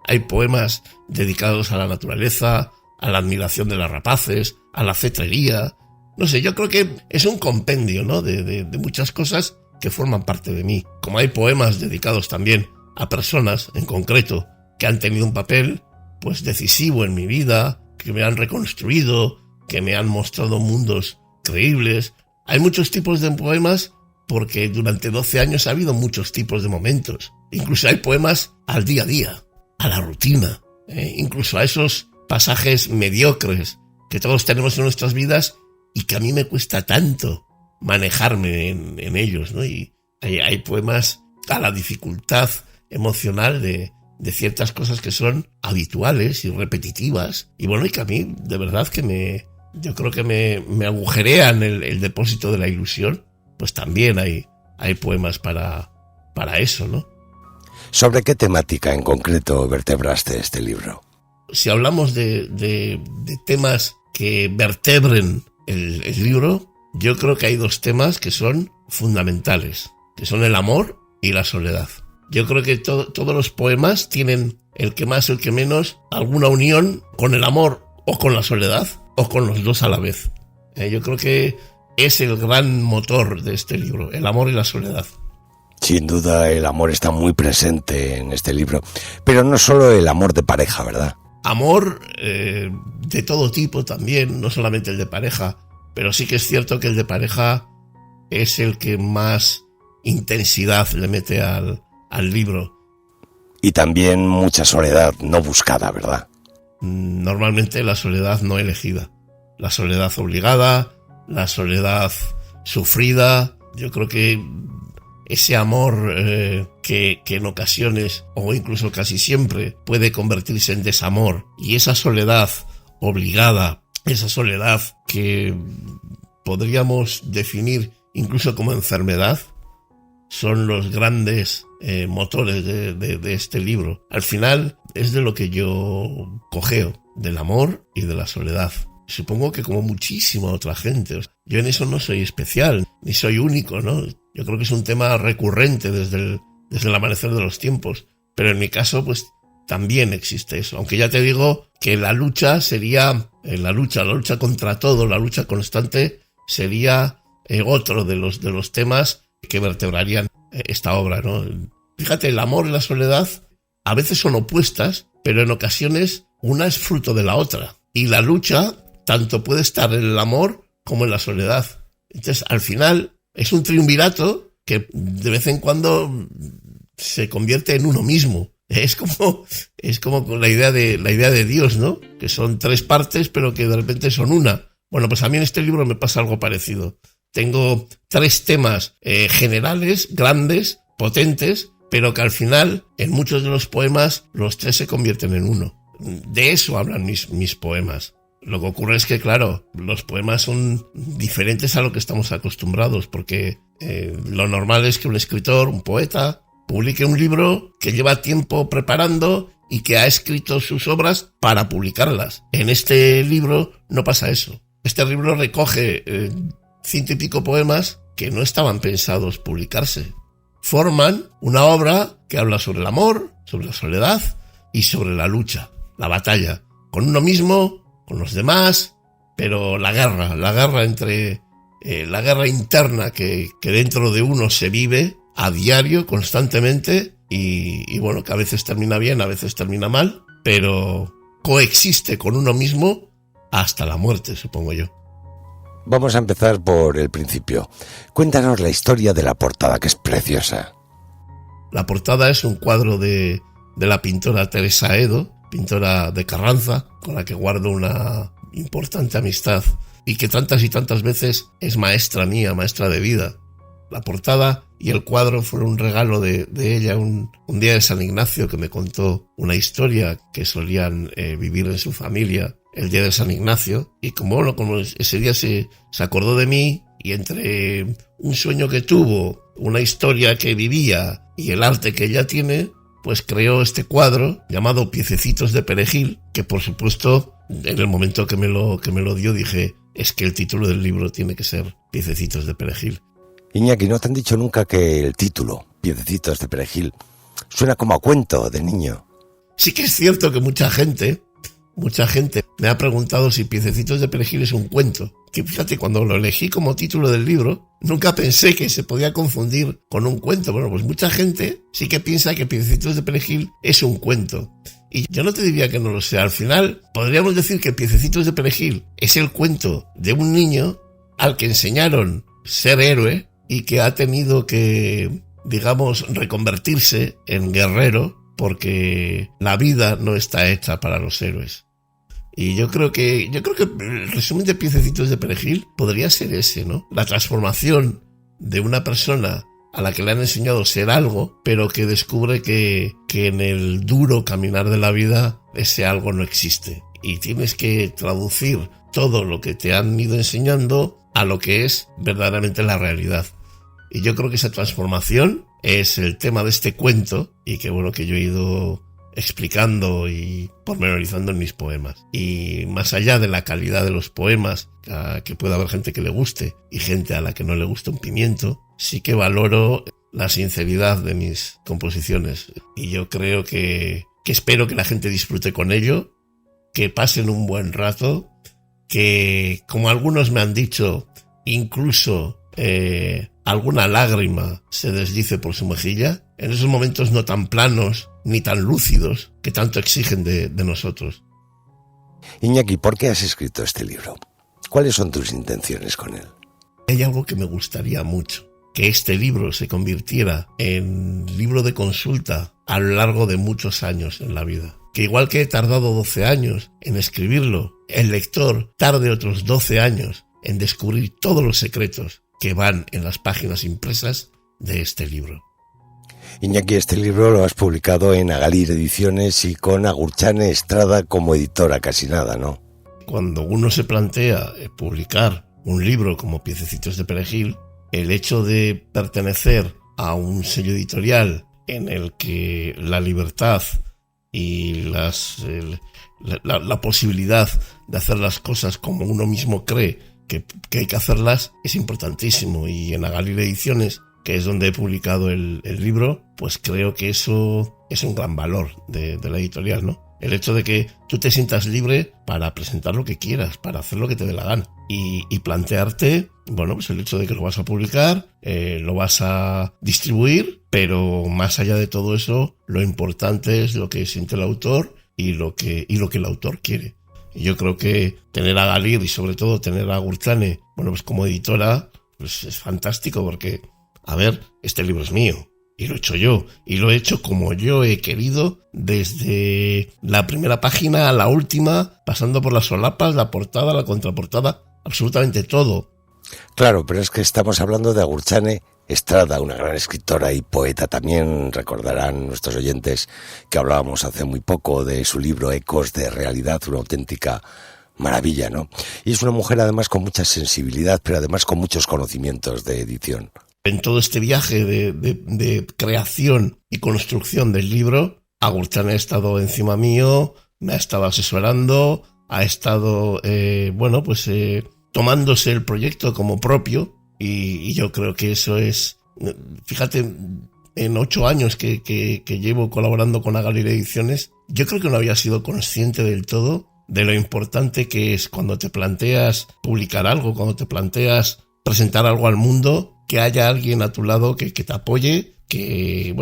Hay poemas dedicados a la naturaleza, a la admiración de las rapaces, a la cetrería. No sé, yo creo que es un compendio, ¿no? de muchas cosas que forman parte de mí. Como hay poemas dedicados también a personas en concreto que han tenido un papel pues decisivo en mi vida, que me han reconstruido, que me han mostrado mundos creíbles. Hay muchos tipos de poemas porque durante 12 años ha habido muchos tipos de momentos. Incluso hay poemas al día a día, a la rutina, incluso a esos pasajes mediocres que todos tenemos en nuestras vidas y que a mí me cuesta tanto manejarme en ellos, ¿no? Y hay poemas a la dificultad emocional de ciertas cosas que son habituales y repetitivas. Y bueno, y que a mí, de verdad, que yo creo que me agujerean el depósito de la ilusión. Pues también hay poemas para eso, ¿no? ¿Sobre qué temática en concreto vertebraste este libro? Si hablamos de temas que vertebren el libro, yo creo que hay dos temas que son fundamentales, que son el amor y la soledad. Yo creo que todos los poemas tienen, el que más o el que menos, alguna unión con el amor o con la soledad o con los dos a la vez. Yo creo que es el gran motor de este libro, el amor y la soledad. Sin duda el amor está muy presente en este libro, pero no solo el amor de pareja, ¿verdad? Amor de todo tipo también, no solamente el de pareja, pero sí que es cierto que el de pareja es el que más intensidad le mete al libro. Y también mucha soledad no buscada, ¿verdad? Normalmente la soledad no elegida, la soledad obligada, la soledad sufrida. Yo creo que ese amor que en ocasiones, o incluso casi siempre, puede convertirse en desamor, y esa soledad obligada, esa soledad que podríamos definir incluso como enfermedad, son los grandes motores de este libro. Al final es de lo que yo cojeo, del amor y de la soledad. Supongo que como muchísima otra gente. Yo en eso no soy especial, ni soy único, ¿no? Yo creo que es un tema recurrente desde el amanecer de los tiempos. Pero en mi caso, pues también existe eso. Aunque ya te digo que la lucha sería, la lucha contra todo, la lucha constante, sería otro de los temas que vertebrarían esta obra, ¿no? Fíjate, el amor y la soledad a veces son opuestas, pero en ocasiones una es fruto de la otra. Y la lucha tanto puede estar en el amor como en la soledad. Entonces, al final, es un triunvirato que de vez en cuando se convierte en uno mismo. Es como con la idea de Dios, ¿no? Que son tres partes, pero que de repente son una. Bueno, pues a mí en este libro me pasa algo parecido. Tengo tres temas generales, grandes, potentes, pero que al final, en muchos de los poemas, los tres se convierten en uno. De eso hablan mis poemas. Lo que ocurre es que, claro, los poemas son diferentes a lo que estamos acostumbrados, porque lo normal es que un escritor, un poeta, publique un libro que lleva tiempo preparando y que ha escrito sus obras para publicarlas. En este libro no pasa eso. Este libro recoge 100 y pico poemas que no estaban pensados publicarse. Forman una obra que habla sobre el amor, sobre la soledad y sobre la lucha, la batalla, con uno mismo, con los demás, pero la guerra entre la guerra interna que dentro de uno se vive a diario, constantemente, y bueno, que a veces termina bien, a veces termina mal, pero coexiste con uno mismo hasta la muerte, supongo yo. Vamos a empezar por el principio. Cuéntanos la historia de la portada, que es preciosa. La portada es un cuadro de de la pintora Teresa Edo, pintora de Carranza, con la que guardo una importante amistad y que tantas y tantas veces es maestra mía, maestra de vida. La portada y el cuadro fueron un regalo de ella un día de San Ignacio, que me contó una historia que solían vivir en su familia el día de San Ignacio, y como ese día se acordó de mí, y entre un sueño que tuvo, una historia que vivía y el arte que ella tiene, pues creó este cuadro llamado Piececitos de Perejil, que por supuesto en el momento que me lo dio dije, es que el título del libro tiene que ser Piececitos de Perejil. Iñaki, ¿no te han dicho nunca que el título, Piececitos de Perejil, suena como a cuento de niño? Sí que es cierto que mucha gente me ha preguntado si Piececitos de Perejil es un cuento. Que fíjate, cuando lo elegí como título del libro, nunca pensé que se podía confundir con un cuento. Bueno, pues mucha gente sí que piensa que Piececitos de Perejil es un cuento. Y yo no te diría que no lo sea. Al final, podríamos decir que Piececitos de Perejil es el cuento de un niño al que enseñaron ser héroe y que ha tenido que, digamos, reconvertirse en guerrero porque la vida no está hecha para los héroes. Y yo creo que el resumen de Piececitos de Perejil podría ser ese, ¿no? La transformación de una persona a la que le han enseñado ser algo, pero que descubre que en el duro caminar de la vida ese algo no existe. Y tienes que traducir todo lo que te han ido enseñando a lo que es verdaderamente la realidad. Y yo creo que esa transformación es el tema de este cuento y que bueno, que yo he ido explicando y pormenorizando en mis poemas. Y más allá de la calidad de los poemas, que puede haber gente que le guste y gente a la que no le gusta un pimiento, sí que valoro la sinceridad de mis composiciones. Y yo creo que espero que la gente disfrute con ello, que pasen un buen rato, que, como algunos me han dicho, incluso alguna lágrima se deslice por su mejilla, en esos momentos no tan planos ni tan lúcidos que tanto exigen de nosotros. Iñaki, ¿por qué has escrito este libro? ¿Cuáles son tus intenciones con él? Hay algo que me gustaría mucho, que este libro se convirtiera en libro de consulta a lo largo de muchos años en la vida. Que igual que he tardado 12 años en escribirlo, el lector tarde otros 12 años en descubrir todos los secretos que van en las páginas impresas de este libro. Iñaki, este libro lo has publicado en Agalir Ediciones y con Agurchane Estrada como editora, casi nada, ¿no? Cuando uno se plantea publicar un libro como Piececitos de Perejil, el hecho de pertenecer a un sello editorial en el que la libertad y la posibilidad de hacer las cosas como uno mismo cree que hay que hacerlas es importantísimo. Y en Agalir Ediciones, que es donde he publicado el libro, pues creo que eso es un gran valor de la editorial, ¿no? El hecho de que tú te sientas libre para presentar lo que quieras, para hacer lo que te dé la gana y plantearte, bueno, pues el hecho de que lo vas a publicar, lo vas a distribuir, pero más allá de todo eso, lo importante es lo que siente el autor y lo que el autor quiere. Y yo creo que tener a Agalir y sobre todo tener a Agurchane, bueno, pues como editora, pues es fantástico porque, a ver, este libro es mío. Y lo he hecho yo, y lo he hecho como yo he querido, desde la primera página a la última, pasando por las solapas, la portada, la contraportada, absolutamente todo. Claro, pero es que estamos hablando de Agurchane Estrada, una gran escritora y poeta. También recordarán nuestros oyentes que hablábamos hace muy poco de su libro Ecos de Realidad, una auténtica maravilla, ¿no? Y es una mujer además con mucha sensibilidad, pero además con muchos conocimientos de edición. En todo este viaje de creación y construcción del libro, Agurchane ha estado encima mío, me ha estado asesorando, ha estado, tomándose el proyecto como propio y yo creo que eso es, fíjate, en 8 años que llevo colaborando con Agalir Ediciones, yo creo que no había sido consciente del todo de lo importante que es cuando te planteas publicar algo, cuando te planteas presentar algo al mundo, que haya alguien a tu lado que te apoye, que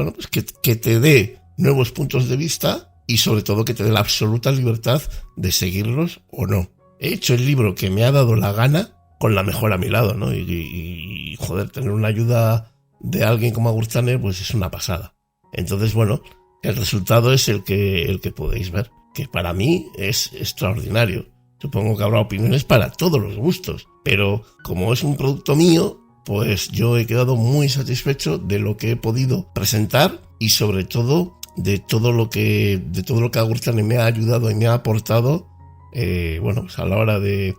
te dé nuevos puntos de vista y sobre todo que te dé la absoluta libertad de seguirlos o no. He hecho el libro que me ha dado la gana con la mejor a mi lado, ¿no? Y joder, tener una ayuda de alguien como Agurchane, pues es una pasada. Entonces, bueno, el resultado es el que podéis ver, que para mí es extraordinario. Supongo que habrá opiniones para todos los gustos, pero como es un producto mío, pues yo he quedado muy satisfecho de lo que he podido presentar y sobre todo de todo lo que Agurtzane me ha ayudado y me ha aportado, pues a la hora de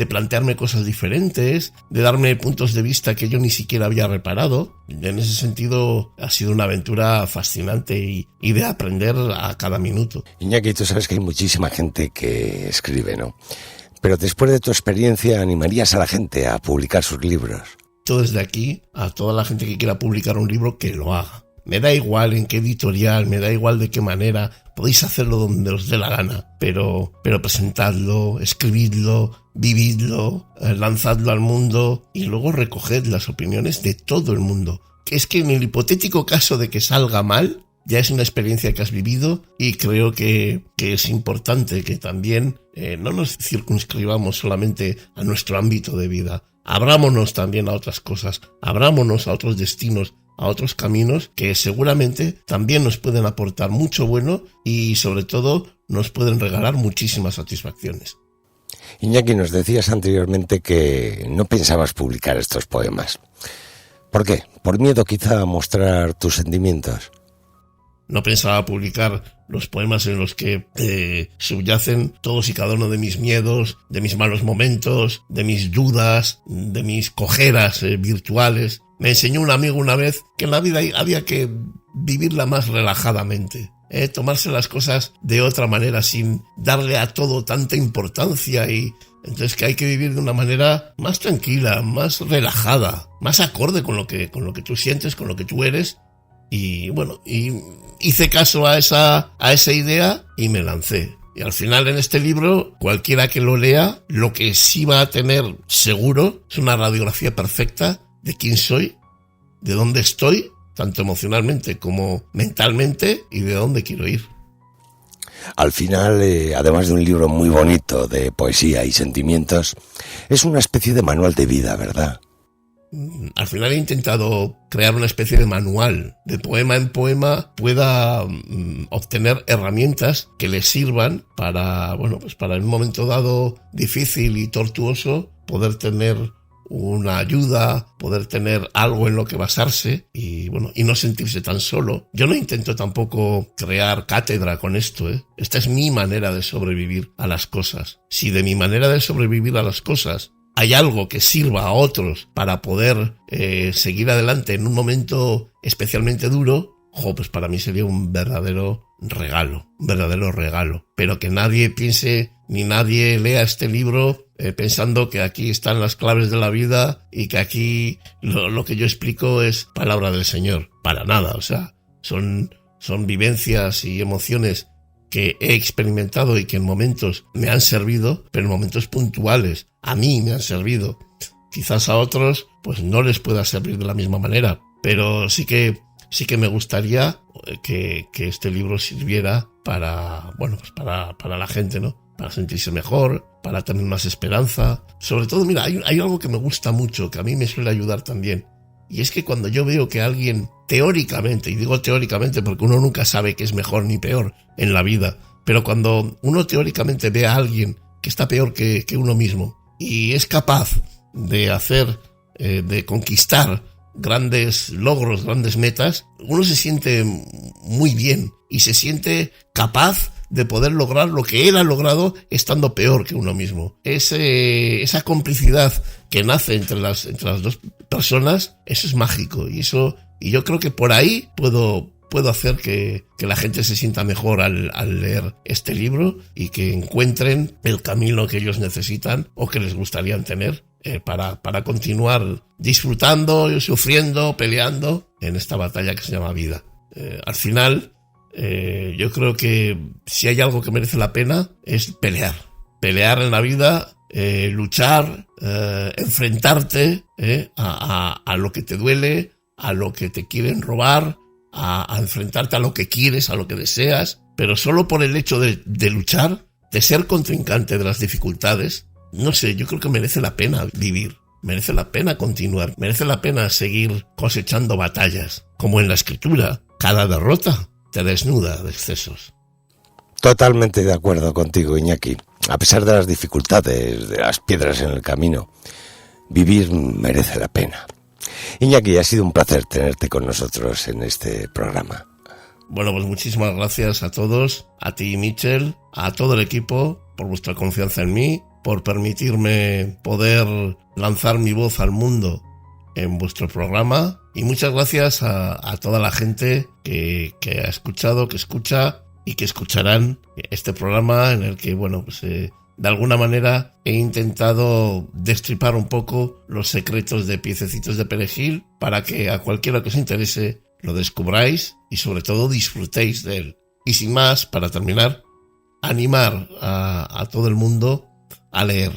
plantearme cosas diferentes, de darme puntos de vista que yo ni siquiera había reparado. En ese sentido ha sido una aventura fascinante y de aprender a cada minuto. Iñaki, tú sabes que hay muchísima gente que escribe, ¿no? Pero después de tu experiencia, ¿animarías a la gente a publicar sus libros? Desde aquí, a toda la gente que quiera publicar un libro, que lo haga. Me da igual en qué editorial, me da igual de qué manera, podéis hacerlo donde os dé la gana, pero presentadlo, escribidlo, vividlo, lanzadlo al mundo y luego recoged las opiniones de todo el mundo. Que es que en el hipotético caso de que salga mal, ya es una experiencia que has vivido y creo que es importante que también no nos circunscribamos solamente a nuestro ámbito de vida. Abrámonos también a otras cosas, abrámonos a otros destinos, a otros caminos que seguramente también nos pueden aportar mucho bueno y sobre todo nos pueden regalar muchísimas satisfacciones. Iñaki, nos decías anteriormente que no pensabas publicar estos poemas. ¿Por qué? ¿Por miedo quizá a mostrar tus sentimientos? No pensaba publicar los poemas en los que subyacen todos y cada uno de mis miedos, de mis malos momentos, de mis dudas, de mis cojeras virtuales. Me enseñó un amigo una vez que en la vida había que vivirla más relajadamente, tomarse las cosas de otra manera sin darle a todo tanta importancia y entonces que hay que vivir de una manera más tranquila, más relajada, más acorde con lo que tú sientes, con lo que tú eres. Y bueno, y hice caso a esa idea y me lancé. Y al final en este libro, cualquiera que lo lea, lo que sí va a tener seguro es una radiografía perfecta de quién soy, de dónde estoy, tanto emocionalmente como mentalmente, y de dónde quiero ir. Al final, además de un libro muy bonito de poesía y sentimientos, es una especie de manual de vida, ¿verdad? Al final he intentado crear una especie de manual. De poema en poema pueda obtener herramientas que le sirvan para, para en un momento dado difícil y tortuoso poder tener una ayuda, poder tener algo en lo que basarse y no sentirse tan solo. Yo no intento tampoco crear cátedra con esto, Esta es mi manera de sobrevivir a las cosas. Si de mi manera de sobrevivir a las cosas hay algo que sirva a otros para poder seguir adelante en un momento especialmente duro, pues para mí sería un verdadero regalo. Pero que nadie piense ni nadie lea este libro pensando que aquí están las claves de la vida y que aquí lo que yo explico es palabra del Señor. Para nada, son vivencias y emociones que he experimentado y que en momentos me han servido, pero en momentos puntuales a mí me han servido. Quizás a otros pues no les pueda servir de la misma manera, pero sí que me gustaría que este libro sirviera para la gente, ¿no? Para sentirse mejor, para tener más esperanza. Sobre todo, mira, hay algo que me gusta mucho, que a mí me suele ayudar también. Y es que cuando yo veo que alguien teóricamente, y digo teóricamente porque uno nunca sabe qué es mejor ni peor en la vida, pero cuando uno teóricamente ve a alguien que está peor que uno mismo y es capaz de hacer, de conquistar grandes logros, grandes metas, uno se siente muy bien y se siente capaz de poder lograr lo que él ha logrado estando peor que uno mismo. Esa complicidad que nace entre las dos personas, eso es mágico y yo creo que por ahí puedo hacer que la gente se sienta mejor al leer este libro y que encuentren el camino que ellos necesitan o que les gustaría tener para continuar disfrutando, sufriendo, peleando en esta batalla que se llama vida. Al final, yo creo que si hay algo que merece la pena es pelear en la vida, luchar, enfrentarte a lo que te duele, a lo que te quieren robar, a enfrentarte a lo que quieres, a lo que deseas, pero solo por el hecho de luchar, de ser contrincante de las dificultades, no sé, yo creo que merece la pena vivir, merece la pena continuar, merece la pena seguir cosechando batallas, como en la escritura. Cada derrota te desnuda de excesos. Totalmente de acuerdo contigo, Iñaki. A pesar de las dificultades, de las piedras en el camino, vivir merece la pena. Iñaki, ha sido un placer tenerte con nosotros en este programa. Bueno, pues muchísimas gracias a todos, a ti, Michel, a todo el equipo, por vuestra confianza en mí, por permitirme poder lanzar mi voz al mundo en vuestro programa, y muchas gracias a toda la gente que ha escuchado, que escucha y que escucharán este programa, en el que, bueno, pues de alguna manera he intentado destripar un poco los secretos de Piececitos de Perejil para que a cualquiera que os interese lo descubráis y sobre todo disfrutéis de él. Y sin más, para terminar, animar a todo el mundo a leer,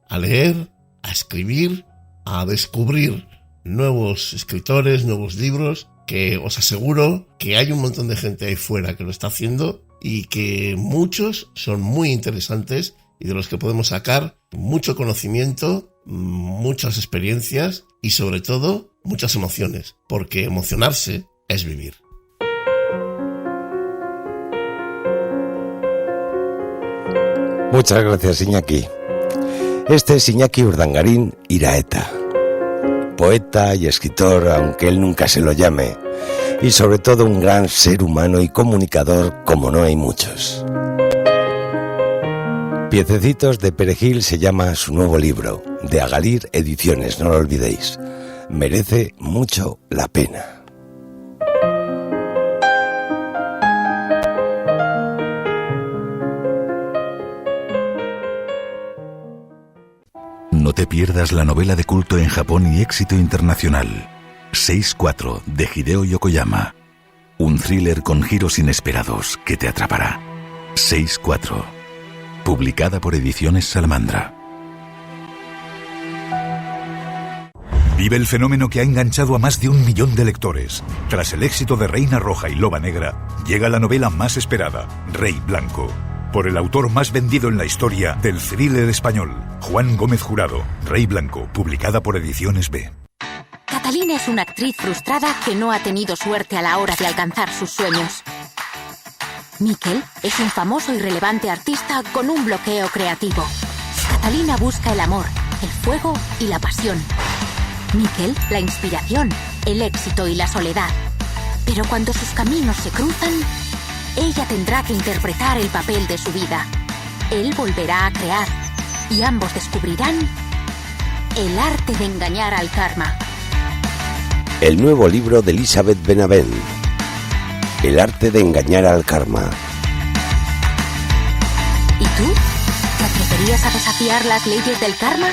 a escribir, a descubrir nuevos escritores, nuevos libros, que os aseguro que hay un montón de gente ahí fuera que lo está haciendo y que muchos son muy interesantes y de los que podemos sacar mucho conocimiento, muchas experiencias y sobre todo muchas emociones, porque emocionarse es vivir. Muchas gracias, Iñaki. Este es Iñaki Urdangarín Iraeta, poeta y escritor, aunque él nunca se lo llame, y sobre todo un gran ser humano y comunicador como no hay muchos. Piececitos de Perejil se llama su nuevo libro, de Agalir Ediciones, no lo olvidéis. Merece mucho la pena. No te pierdas la novela de culto en Japón y éxito internacional, 6-4 de Hideo Yokoyama. Un thriller con giros inesperados que te atrapará. 6-4, publicada por Ediciones Salamandra. Vive el fenómeno que ha enganchado a más de 1 millón de lectores. Tras el éxito de Reina Roja y Loba Negra, llega la novela más esperada, Rey Blanco, por el autor más vendido en la historia del thriller español, Juan Gómez Jurado. Rey Blanco, publicada por Ediciones B. Catalina es una actriz frustrada que no ha tenido suerte a la hora de alcanzar sus sueños. Miquel es un famoso y relevante artista con un bloqueo creativo. Catalina busca el amor, el fuego y la pasión. Miquel, la inspiración, el éxito y la soledad. Pero cuando sus caminos se cruzan, ella tendrá que interpretar el papel de su vida. Él volverá a crear y ambos descubrirán el arte de engañar al karma. El nuevo libro de Elizabeth Benavent, El arte de engañar al karma. ¿Y tú? ¿Te atreverías a desafiar las leyes del karma?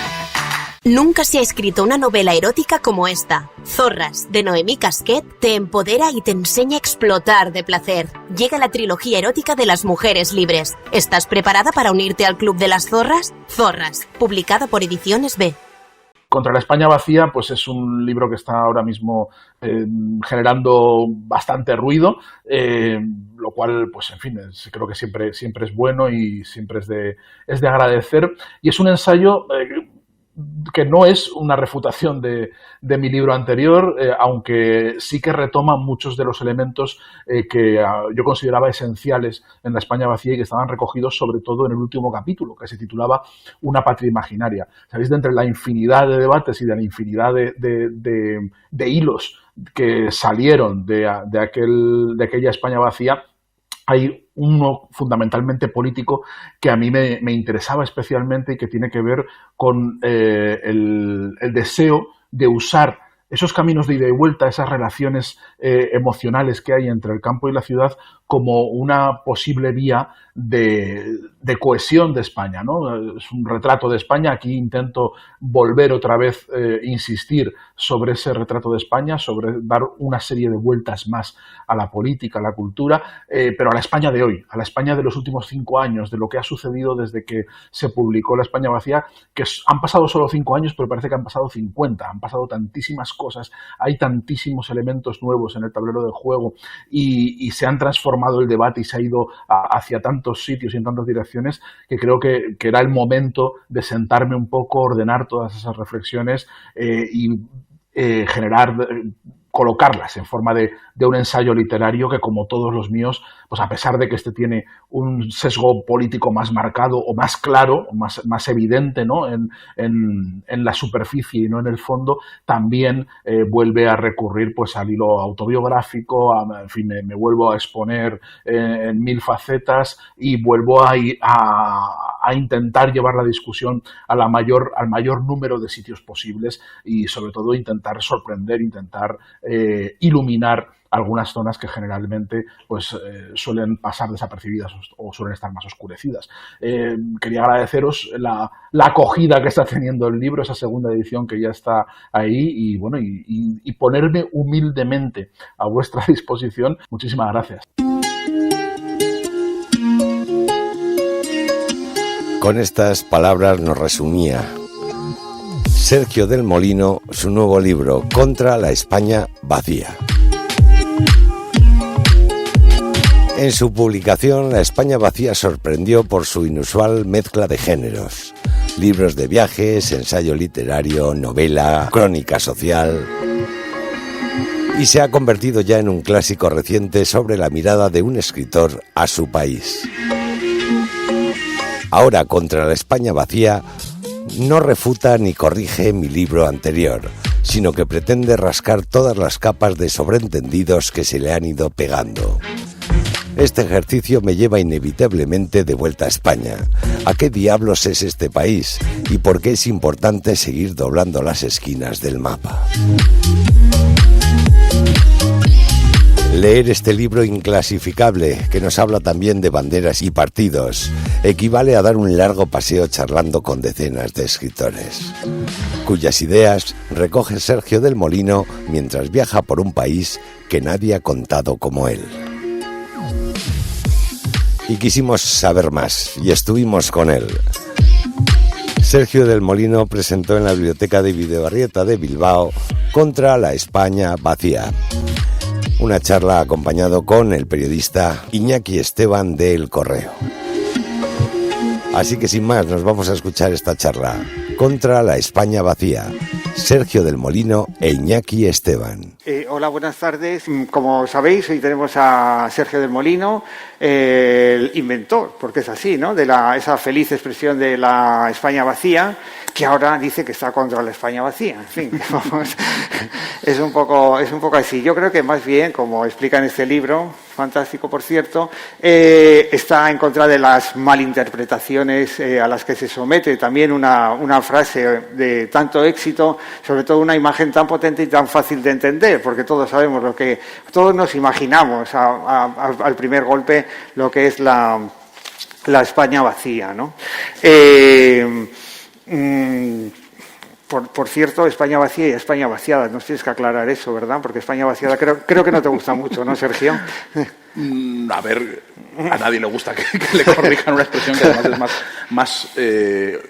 Nunca se ha escrito una novela erótica como esta. Zorras, de Noemí Casquet, te empodera y te enseña a explotar de placer. Llega la trilogía erótica de las mujeres libres. ¿Estás preparada para unirte al club de las zorras? Zorras, publicada por Ediciones B. Contra la España vacía, pues es un libro que está ahora mismo generando bastante ruido, lo cual, pues en fin, creo que siempre es bueno y siempre es de agradecer. Y es un ensayo que no es una refutación de mi libro anterior, aunque sí que retoma muchos de los elementos que yo consideraba esenciales en la España vacía y que estaban recogidos sobre todo en el último capítulo, que se titulaba Una patria imaginaria. Sabéis, de entre la infinidad de debates y de la infinidad de hilos que salieron de aquella España vacía, hay uno fundamentalmente político que a mí me interesaba especialmente y que tiene que ver con el deseo de usar esos caminos de ida y vuelta, esas relaciones emocionales que hay entre el campo y la ciudad como una posible vía de cohesión de España, ¿no? Es un retrato de España. Aquí intento volver otra vez, insistir sobre ese retrato de España, sobre dar una serie de vueltas más a la política, a la cultura, pero a la España de hoy, a la España de los últimos 5 años, de lo que ha sucedido desde que se publicó La España vacía, que han pasado solo 5 años, pero parece que han pasado 50, han pasado tantísimas cosas, hay tantísimos elementos nuevos en el tablero de juego y se han transformado el debate y se ha ido hacia tantos sitios y en tantas direcciones que creo que era el momento de sentarme un poco, ordenar todas esas reflexiones y generar colocarlas en forma de un ensayo literario que, como todos los míos, pues a pesar de que este tiene un sesgo político más marcado o más claro, más evidente, ¿no? en la superficie y no en el fondo, también vuelve a recurrir pues al hilo autobiográfico, en fin, me vuelvo a exponer en mil facetas y vuelvo a intentar llevar la discusión al mayor número de sitios posibles y sobre todo intentar sorprender, intentar iluminar algunas zonas que generalmente pues suelen pasar desapercibidas o suelen estar más oscurecidas. Quería agradeceros la acogida que está teniendo el libro, esa segunda edición que ya está ahí y bueno y ponerme humildemente a vuestra disposición. Muchísimas gracias. Con estas palabras nos resumía Sergio del Molino su nuevo libro, Contra la España vacía. En su publicación, La España vacía sorprendió por su inusual mezcla de géneros. Libros de viajes, ensayo literario, novela, crónica social. Y se ha convertido ya en un clásico reciente sobre la mirada de un escritor a su país. Ahora, Contra la España vacía, no refuta ni corrige mi libro anterior, sino que pretende rascar todas las capas de sobreentendidos que se le han ido pegando. Este ejercicio me lleva inevitablemente de vuelta a España. ¿A qué diablos es este país? ¿Y por qué es importante seguir doblando las esquinas del mapa? Leer este libro inclasificable, que nos habla también de banderas y partidos, equivale a dar un largo paseo charlando con decenas de escritores, cuyas ideas recoge Sergio del Molino mientras viaja por un país que nadie ha contado como él. Y quisimos saber más, y estuvimos con él. Sergio del Molino presentó en la Biblioteca de Bidebarrieta de Bilbao Contra la España vacía. Una charla acompañado con el periodista Iñaki Esteban de El Correo. Así que sin más, nos vamos a escuchar esta charla. Contra la España vacía. Sergio del Molino e Iñaki Esteban. Hola, buenas tardes. Como sabéis, hoy tenemos a Sergio del Molino, el inventor, porque es así, ¿no?, de esa feliz expresión de la España vacía, que ahora dice que está contra la España vacía. En fin, vamos, es un poco así. Yo creo que más bien, como explica en este libro, fantástico por cierto, está en contra de las malinterpretaciones a las que se somete. También una frase de tanto éxito, sobre todo una imagen tan potente y tan fácil de entender, porque todos sabemos todos nos imaginamos al primer golpe lo que es la España vacía, ¿no? Por cierto, España vacía y España vaciada, nos tienes que aclarar eso, ¿verdad? Porque España vaciada creo que no te gusta mucho, ¿no, Sergio? A ver, a nadie le gusta que le corrijan una expresión que además es más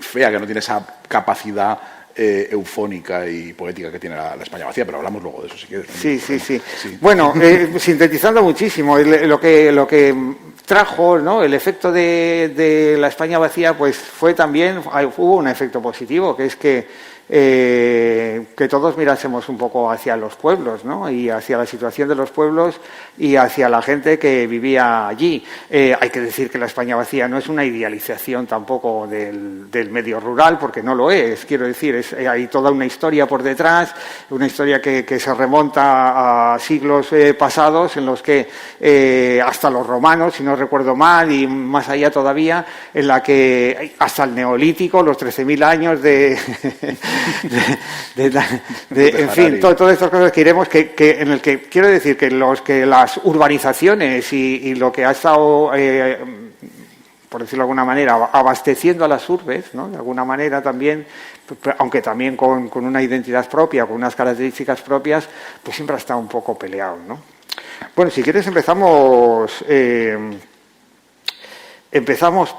fea, que no tiene esa capacidad eufónica y poética que tiene la España vacía, pero hablamos luego de eso si quieres. Sí. Bueno, sintetizando muchísimo, lo que trajo, ¿no?, el efecto de la España vacía, pues hubo un efecto positivo, que es que todos mirásemos un poco hacia los pueblos, ¿no?, y hacia la situación de los pueblos y hacia la gente que vivía allí. Hay que decir que la España vacía no es una idealización tampoco del medio rural, porque no lo es. Quiero decir, hay toda una historia por detrás, una historia que se remonta a siglos pasados, en los que hasta los romanos, si no recuerdo mal, y más allá todavía, en la que hasta el Neolítico, los 13.000 años en fin, todas estas cosas que iremos, en el que quiero decir que las urbanizaciones y lo que ha estado, por decirlo de alguna manera, abasteciendo a las urbes, ¿no?, de alguna manera también, aunque también con una identidad propia, con unas características propias, pues siempre ha estado un poco peleado, ¿no? Bueno, si quieres empezamos Empezamos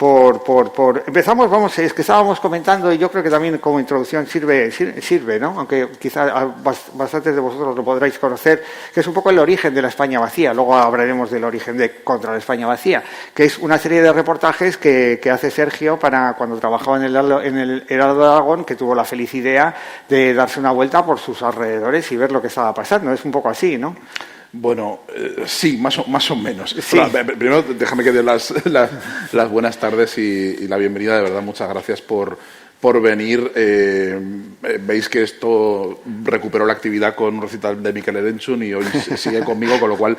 es que estábamos comentando, y yo creo que también como introducción sirve, ¿no? Aunque quizá bastantes de vosotros lo podráis conocer, que es un poco el origen de la España vacía. Luego hablaremos del origen de Contra la España vacía, que es una serie de reportajes que hace Sergio para cuando trabajaba en el Heraldo de Aragón, que tuvo la feliz idea de darse una vuelta por sus alrededores y ver lo que estaba pasando. Es un poco así, ¿no? Bueno, sí, más o menos. Sí. Bueno, primero, déjame que dé las buenas tardes y la bienvenida. De verdad, muchas gracias por venir. Veis que esto recuperó la actividad con un recital de Mikel Erenchun y hoy sigue conmigo, con lo cual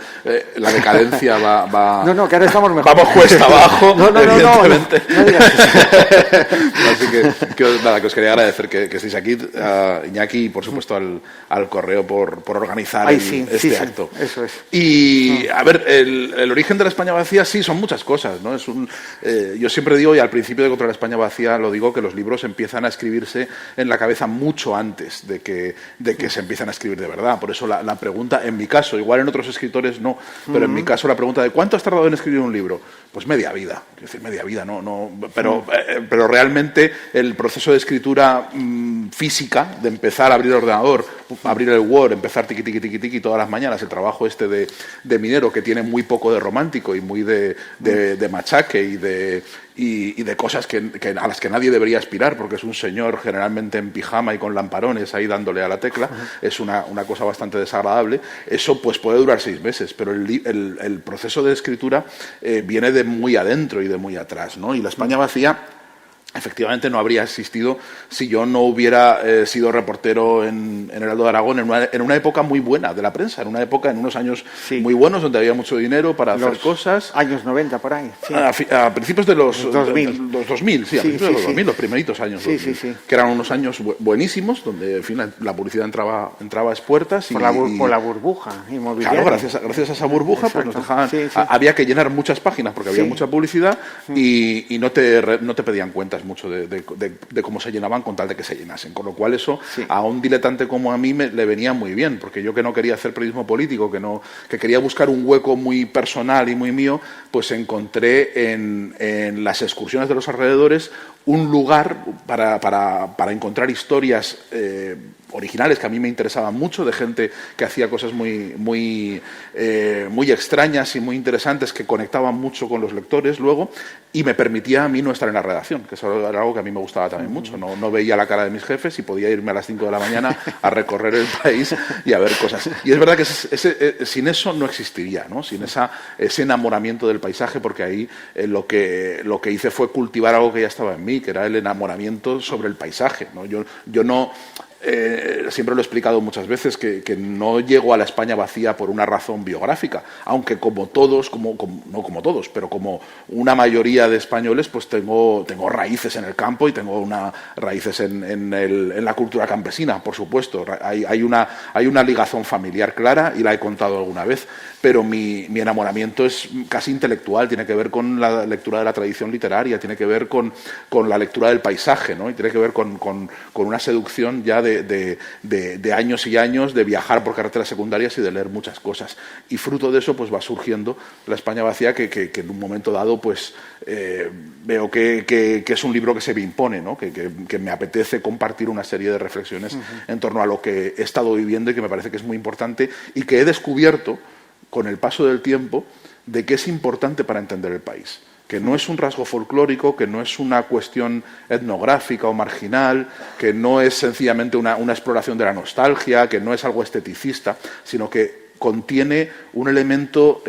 la decadencia va... No, que ahora estamos mejor. Vamos cuesta abajo, evidentemente. No digas Así que os quería agradecer que estéis aquí, a Iñaki y, por supuesto, al Correo por organizar este acto. Eso es. Y, a ver, el origen de la España vacía, sí, son muchas cosas, ¿no? Yo siempre digo, y al principio de Contra la España vacía lo digo, que los libros empiezan a escribirse en la cabeza mucho antes de que se empiezan a escribir de verdad. Por eso la pregunta, en mi caso, igual en otros escritores no, pero en mi caso la pregunta de ¿cuánto has tardado en escribir un libro? Pues media vida. Quiero decir, media vida, pero realmente el proceso de escritura física, de empezar a abrir el ordenador, abrir el Word, empezar tiqui todas las mañanas, el trabajo de minero, que tiene muy poco de romántico y muy de machaque y de cosas a las que nadie debería aspirar, porque es un señor generalmente en pijama y con lamparones ahí dándole a la tecla, es una cosa bastante desagradable. Eso pues puede durar 6 meses, pero el proceso de escritura viene de muy adentro y de muy atrás, ¿no? Y la España vacía efectivamente no habría existido si yo no hubiera sido reportero en Heraldo de Aragón en una época muy buena de la prensa, en unos años muy buenos donde había mucho dinero para hacer cosas. Años 90 por ahí. Sí. A principios de los 2000. Los 2000, sí, a principios de los 2000, los primeritos años. Sí, 2000, sí. Que eran unos años buenísimos donde, en fin, la publicidad entraba a expuertas. Por la burbuja inmobiliaria. Claro, gracias a esa burbuja pues nos dejaban. Había que llenar muchas páginas porque había mucha publicidad y no te pedían cuentas mucho de cómo se llenaban con tal de que se llenasen. Con lo cual eso a un diletante como a mí le venía muy bien, porque yo que no quería hacer periodismo político, que quería buscar un hueco muy personal y muy mío, pues encontré en las excursiones de los alrededores un lugar para encontrar historias originales que a mí me interesaban mucho, de gente que hacía cosas muy extrañas y muy interesantes, que conectaban mucho con los lectores luego, y me permitía a mí no estar en la redacción, que eso era algo que a mí me gustaba también mucho. No veía la cara de mis jefes y podía irme a las 5 de la mañana a recorrer el país y a ver cosas. Y es verdad que sin eso no existiría, ¿no? Sin ese enamoramiento del paisaje, porque ahí lo que hice fue cultivar algo que ya estaba en mí, que era el enamoramiento sobre el paisaje, ¿no? Yo no... siempre lo he explicado muchas veces que no llego a la España vacía por una razón biográfica, aunque como todos, no como todos, pero como una mayoría de españoles, pues tengo raíces en el campo y tengo raíces en la cultura campesina, por supuesto. Hay una ligazón familiar clara y la he contado alguna vez, pero mi enamoramiento es casi intelectual, tiene que ver con la lectura de la tradición literaria, tiene que ver con la lectura del paisaje, ¿no? Y tiene que ver con una seducción ya de años y años de viajar por carreteras secundarias y de leer muchas cosas. Y fruto de eso pues va surgiendo la España vacía, que en un momento dado pues veo que es un libro que se me impone, ¿no? Que me apetece compartir una serie de reflexiones en torno a lo que he estado viviendo y que me parece que es muy importante y que he descubierto con el paso del tiempo de que es importante para entender el país. Que no es un rasgo folclórico, que no es una cuestión etnográfica o marginal, que no es sencillamente una exploración de la nostalgia, que no es algo esteticista, sino que contiene un elemento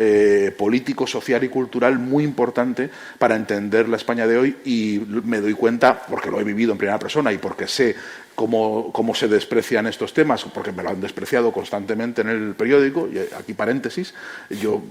político, social y cultural muy importante para entender la España de hoy, y me doy cuenta, porque lo he vivido en primera persona y porque sé cómo se desprecian estos temas, porque me lo han despreciado constantemente en el periódico, y aquí paréntesis, yo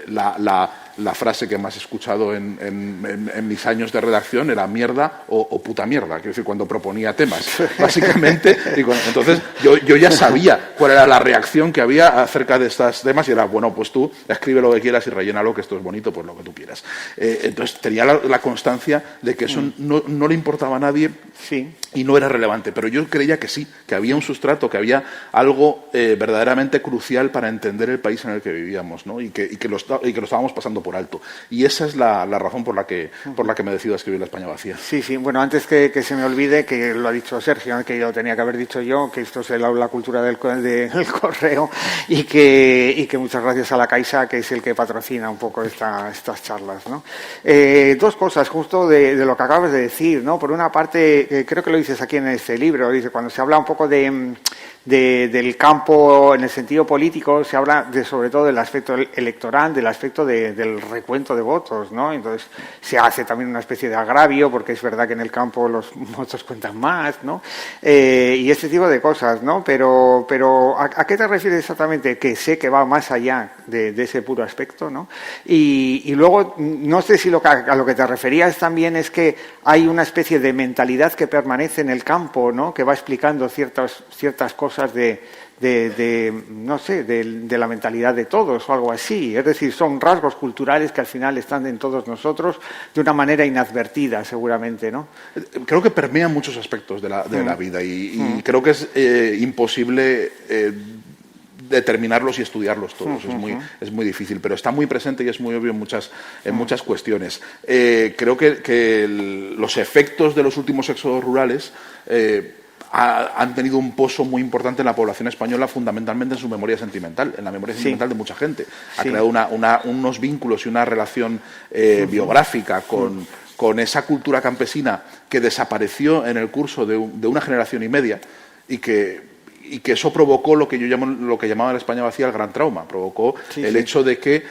la frase que más he escuchado en mis años de redacción era mierda o puta mierda, quiero decir, cuando proponía temas, básicamente, entonces yo ya sabía cuál era la reacción que había acerca de estos temas, y era, bueno, pues tú escribe lo que quieras y rellénalo, que esto es bonito, pues lo que tú quieras. Entonces tenía la constancia de que eso no le importaba a nadie y no era relevante, pero yo creía que sí, que había un sustrato, que había algo verdaderamente crucial para entender el país en el que vivíamos, ¿no? y que lo estábamos pasando por alto. Y esa es la razón por la que me decido a escribir La España vacía. Sí, bueno, antes que se me olvide, que lo ha dicho Sergio, que yo tenía que haber dicho yo, que esto es el aula cultura del correo, y que muchas gracias a la Caixa, que es el que patrocina un poco estas charlas, ¿no? Dos cosas justo de lo que acabas de decir, ¿no? Por una parte, creo que lo dices aquí en este libro, dice, cuando se habla un poco del campo en el sentido político, se habla sobre todo del aspecto electoral, del aspecto del recuento de votos, ¿no? Entonces se hace también una especie de agravio, porque es verdad que en el campo los votos cuentan más, ¿no? Y este tipo de cosas, ¿no? Pero ¿a qué te refieres exactamente? Que sé que va más allá de ese puro aspecto, ¿no? Y luego, no sé si a lo que te referías también es que hay una especie de mentalidad que permanece en el campo, ¿no? Que va explicando ciertas cosas no sé, de la mentalidad de todos o algo así. Es decir, son rasgos culturales que al final están en todos nosotros de una manera inadvertida, seguramente, ¿no? Creo que permean muchos aspectos de la vida y creo que es imposible determinarlos y estudiarlos todos. Es muy difícil, pero está muy presente y es muy obvio en muchas cuestiones. Creo que los efectos de los últimos éxodos rurales han tenido un pozo muy importante en la población española, fundamentalmente en su memoria sentimental, en la memoria sentimental de mucha gente. Ha creado unos vínculos y una relación biográfica con esa cultura campesina que desapareció en el curso de una generación y media y que eso provocó lo que llamaba la España vacía el gran trauma. Provocó el hecho de que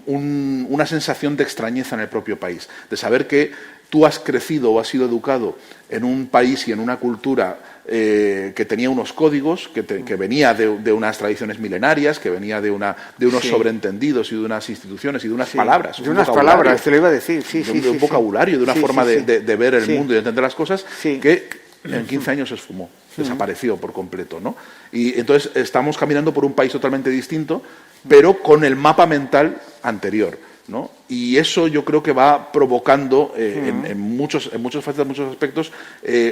una sensación de extrañeza en el propio país, de saber que tú has crecido o has sido educado en un país y en una cultura que tenía unos códigos, que venía de unas tradiciones milenarias, que venía de unos sobreentendidos y de unas instituciones y de unas palabras. De unas palabras, te lo iba a decir, de un vocabulario, de una forma de ver el mundo y de entender las cosas que en 15 años se esfumó, desapareció por completo, ¿no? Y entonces estamos caminando por un país totalmente distinto, pero con el mapa mental anterior, ¿no? Y eso yo creo que va provocando en muchos aspectos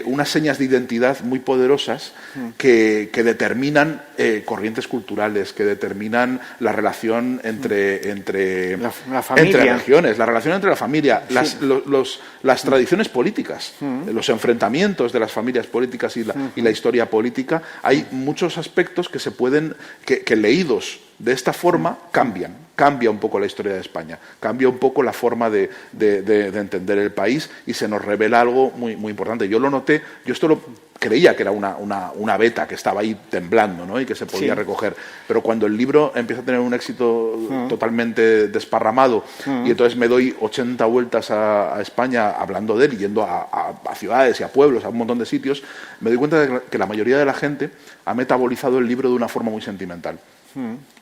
unas señas de identidad muy poderosas que determinan corrientes culturales, que determinan la relación entre regiones, la relación entre la familia, las tradiciones políticas, los enfrentamientos de las familias políticas y la historia política. Hay muchos aspectos que leídos de esta forma cambia un poco la historia de España, cambia un poco la forma de entender el país y se nos revela algo muy, muy importante. Yo lo noté, creía que era una beta que estaba ahí temblando, ¿no? Y que se podía recoger, pero cuando el libro empieza a tener un éxito totalmente desparramado y entonces me doy 80 vueltas a España hablando de él, yendo a ciudades y a pueblos, a un montón de sitios, me doy cuenta de que la mayoría de la gente ha metabolizado el libro de una forma muy sentimental.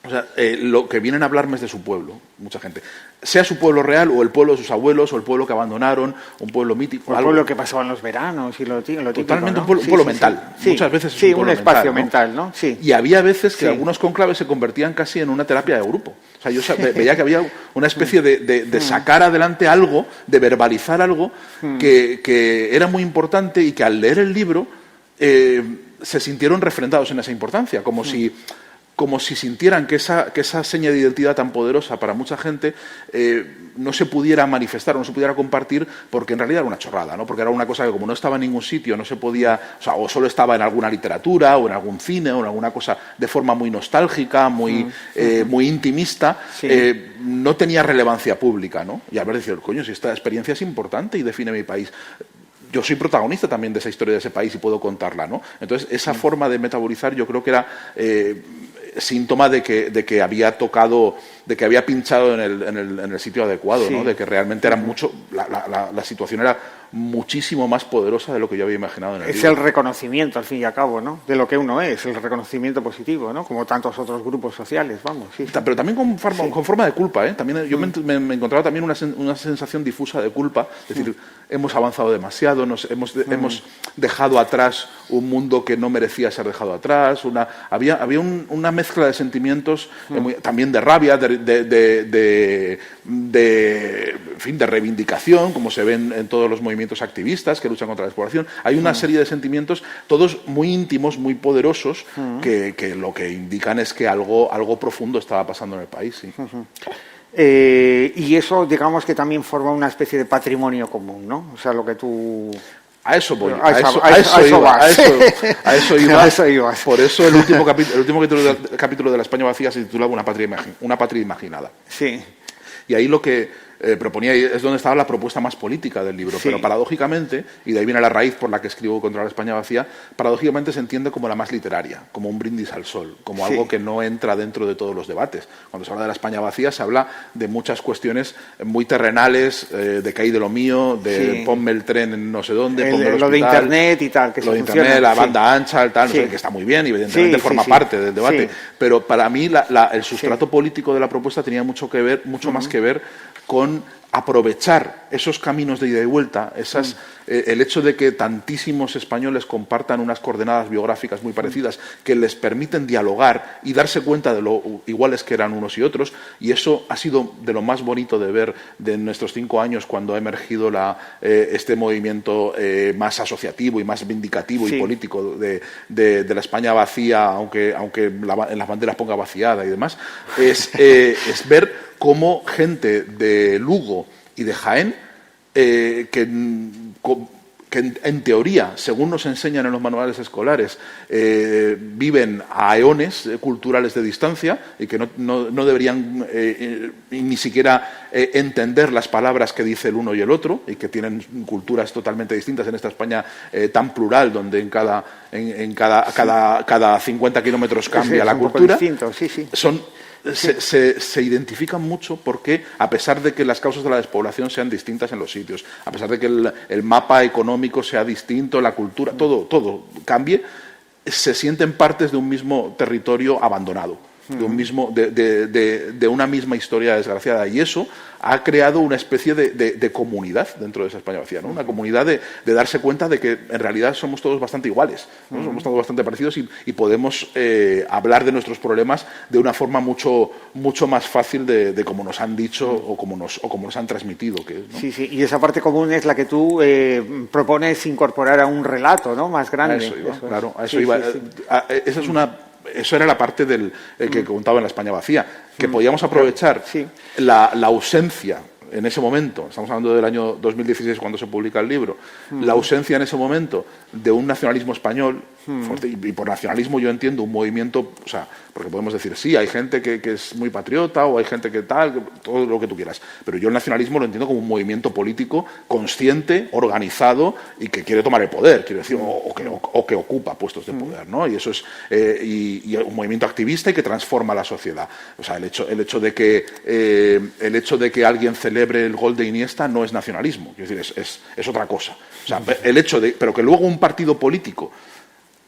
O sea, lo que vienen a hablarme es de su pueblo, mucha gente. Sea su pueblo real, o el pueblo de sus abuelos, o el pueblo que abandonaron, un pueblo mítico. O el pueblo que pasaban los veranos y lo típico, totalmente, ¿no? un pueblo mental. Muchas veces es un pueblo espacio mental, ¿no? Sí. Y había veces que algunos cónclaves se convertían casi en una terapia de grupo. O sea, yo veía que había una especie de sacar adelante algo, de verbalizar algo que era muy importante y que al leer el libro se sintieron refrendados en esa importancia, como si sintieran que esa seña de identidad tan poderosa para mucha gente no se pudiera manifestar, no se pudiera compartir, porque en realidad era una chorrada, ¿no? Porque era una cosa que como no estaba en ningún sitio, no se podía, o solo estaba en alguna literatura, o en algún cine, o en alguna cosa de forma muy nostálgica, muy intimista, no tenía relevancia pública, ¿no? Y haber dicho, coño, si esta experiencia es importante y define mi país. Yo soy protagonista también de esa historia de ese país y puedo contarla, ¿no? Entonces, esa forma de metabolizar yo creo que era síntoma de que había tocado, de que había pinchado en el sitio adecuado, ¿no? De que realmente era mucho, la situación era muchísimo más poderosa de lo que yo había imaginado en el libro. Es el reconocimiento, al fin y al cabo, ¿no? De lo que uno es, el reconocimiento positivo, ¿no? Como tantos otros grupos sociales, vamos. Sí. Pero también con forma de culpa, ¿eh? También yo me encontraba también una sensación difusa de culpa, es decir, hemos avanzado demasiado, hemos dejado atrás un mundo que no merecía ser dejado atrás, había una mezcla de sentimientos, también de rabia, de de reivindicación, como se ven en todos los movimientos activistas que luchan contra la despoblación. Hay una serie de sentimientos, todos muy íntimos, muy poderosos, que lo que indican es que algo profundo estaba pasando en el país. Sí. Y eso, digamos que también forma una especie de patrimonio común, ¿no? O sea, lo que tú... A eso voy, a eso iba. Por eso el último capítulo de La España vacía se titulaba Una patria imaginada. Sí. Y ahí lo que proponía es donde estaba la propuesta más política del libro, pero paradójicamente, y de ahí viene la raíz por la que escribo contra la España vacía, paradójicamente se entiende como la más literaria, como un brindis al sol, como algo que no entra dentro de todos los debates. Cuando se habla de la España vacía se habla de muchas cuestiones muy terrenales, de que hay de lo mío, de ponme el tren en no sé dónde, ponme el hospital, lo de Internet y tal, que lo de Internet, la banda ancha, el tal, no sé, que está muy bien, y evidentemente forma parte del debate, pero para mí el sustrato político de la propuesta tenía mucho más que ver con aprovechar esos caminos de ida y vuelta, el hecho de que tantísimos españoles compartan unas coordenadas biográficas muy parecidas que les permiten dialogar y darse cuenta de lo iguales que eran unos y otros, y eso ha sido de lo más bonito de ver de nuestros 5 años cuando ha emergido este movimiento más asociativo y más vindicativo y político de la España vacía, aunque en las banderas ponga vaciada y demás, es ver cómo gente de Lugo y de Jaén, que en teoría, según nos enseñan en los manuales escolares, viven a eones culturales de distancia y que no deberían ni siquiera entender las palabras que dice el uno y el otro, y que tienen culturas totalmente distintas en esta España tan plural, donde en cada 50 kilómetros cambia la cultura. Se identifican mucho porque, a pesar de que las causas de la despoblación sean distintas en los sitios, a pesar de que el mapa económico sea distinto, la cultura, todo cambie, se sienten partes de un mismo territorio abandonado, de una misma historia desgraciada, y eso ha creado una especie de comunidad dentro de esa España vacía, ¿no? Una comunidad de darse cuenta de que en realidad somos todos bastante iguales, ¿no? Somos todos bastante parecidos y podemos hablar de nuestros problemas de una forma mucho más fácil de como nos han dicho o como nos han transmitido. ¿No? Sí, y esa parte común es la que tú propones incorporar a un relato, ¿no? Más grande. A eso iba. Eso era la parte que contaba en La España vacía, que podíamos aprovechar la ausencia en ese momento, estamos hablando del año 2016 cuando se publica el libro, la ausencia en ese momento de un nacionalismo español fuerte, y por nacionalismo yo entiendo un movimiento, o sea, porque podemos decir, sí, hay gente que es muy patriota o hay gente que tal, todo lo que tú quieras, pero yo el nacionalismo lo entiendo como un movimiento político consciente, organizado y que quiere tomar el poder, quiero decir, o que ocupa puestos de poder, ¿no? Y eso es y un movimiento activista y que transforma la sociedad. O sea, el hecho de que alguien celebre el gol de Iniesta no es nacionalismo, quiero decir, es otra cosa. O sea, pero que luego un partido político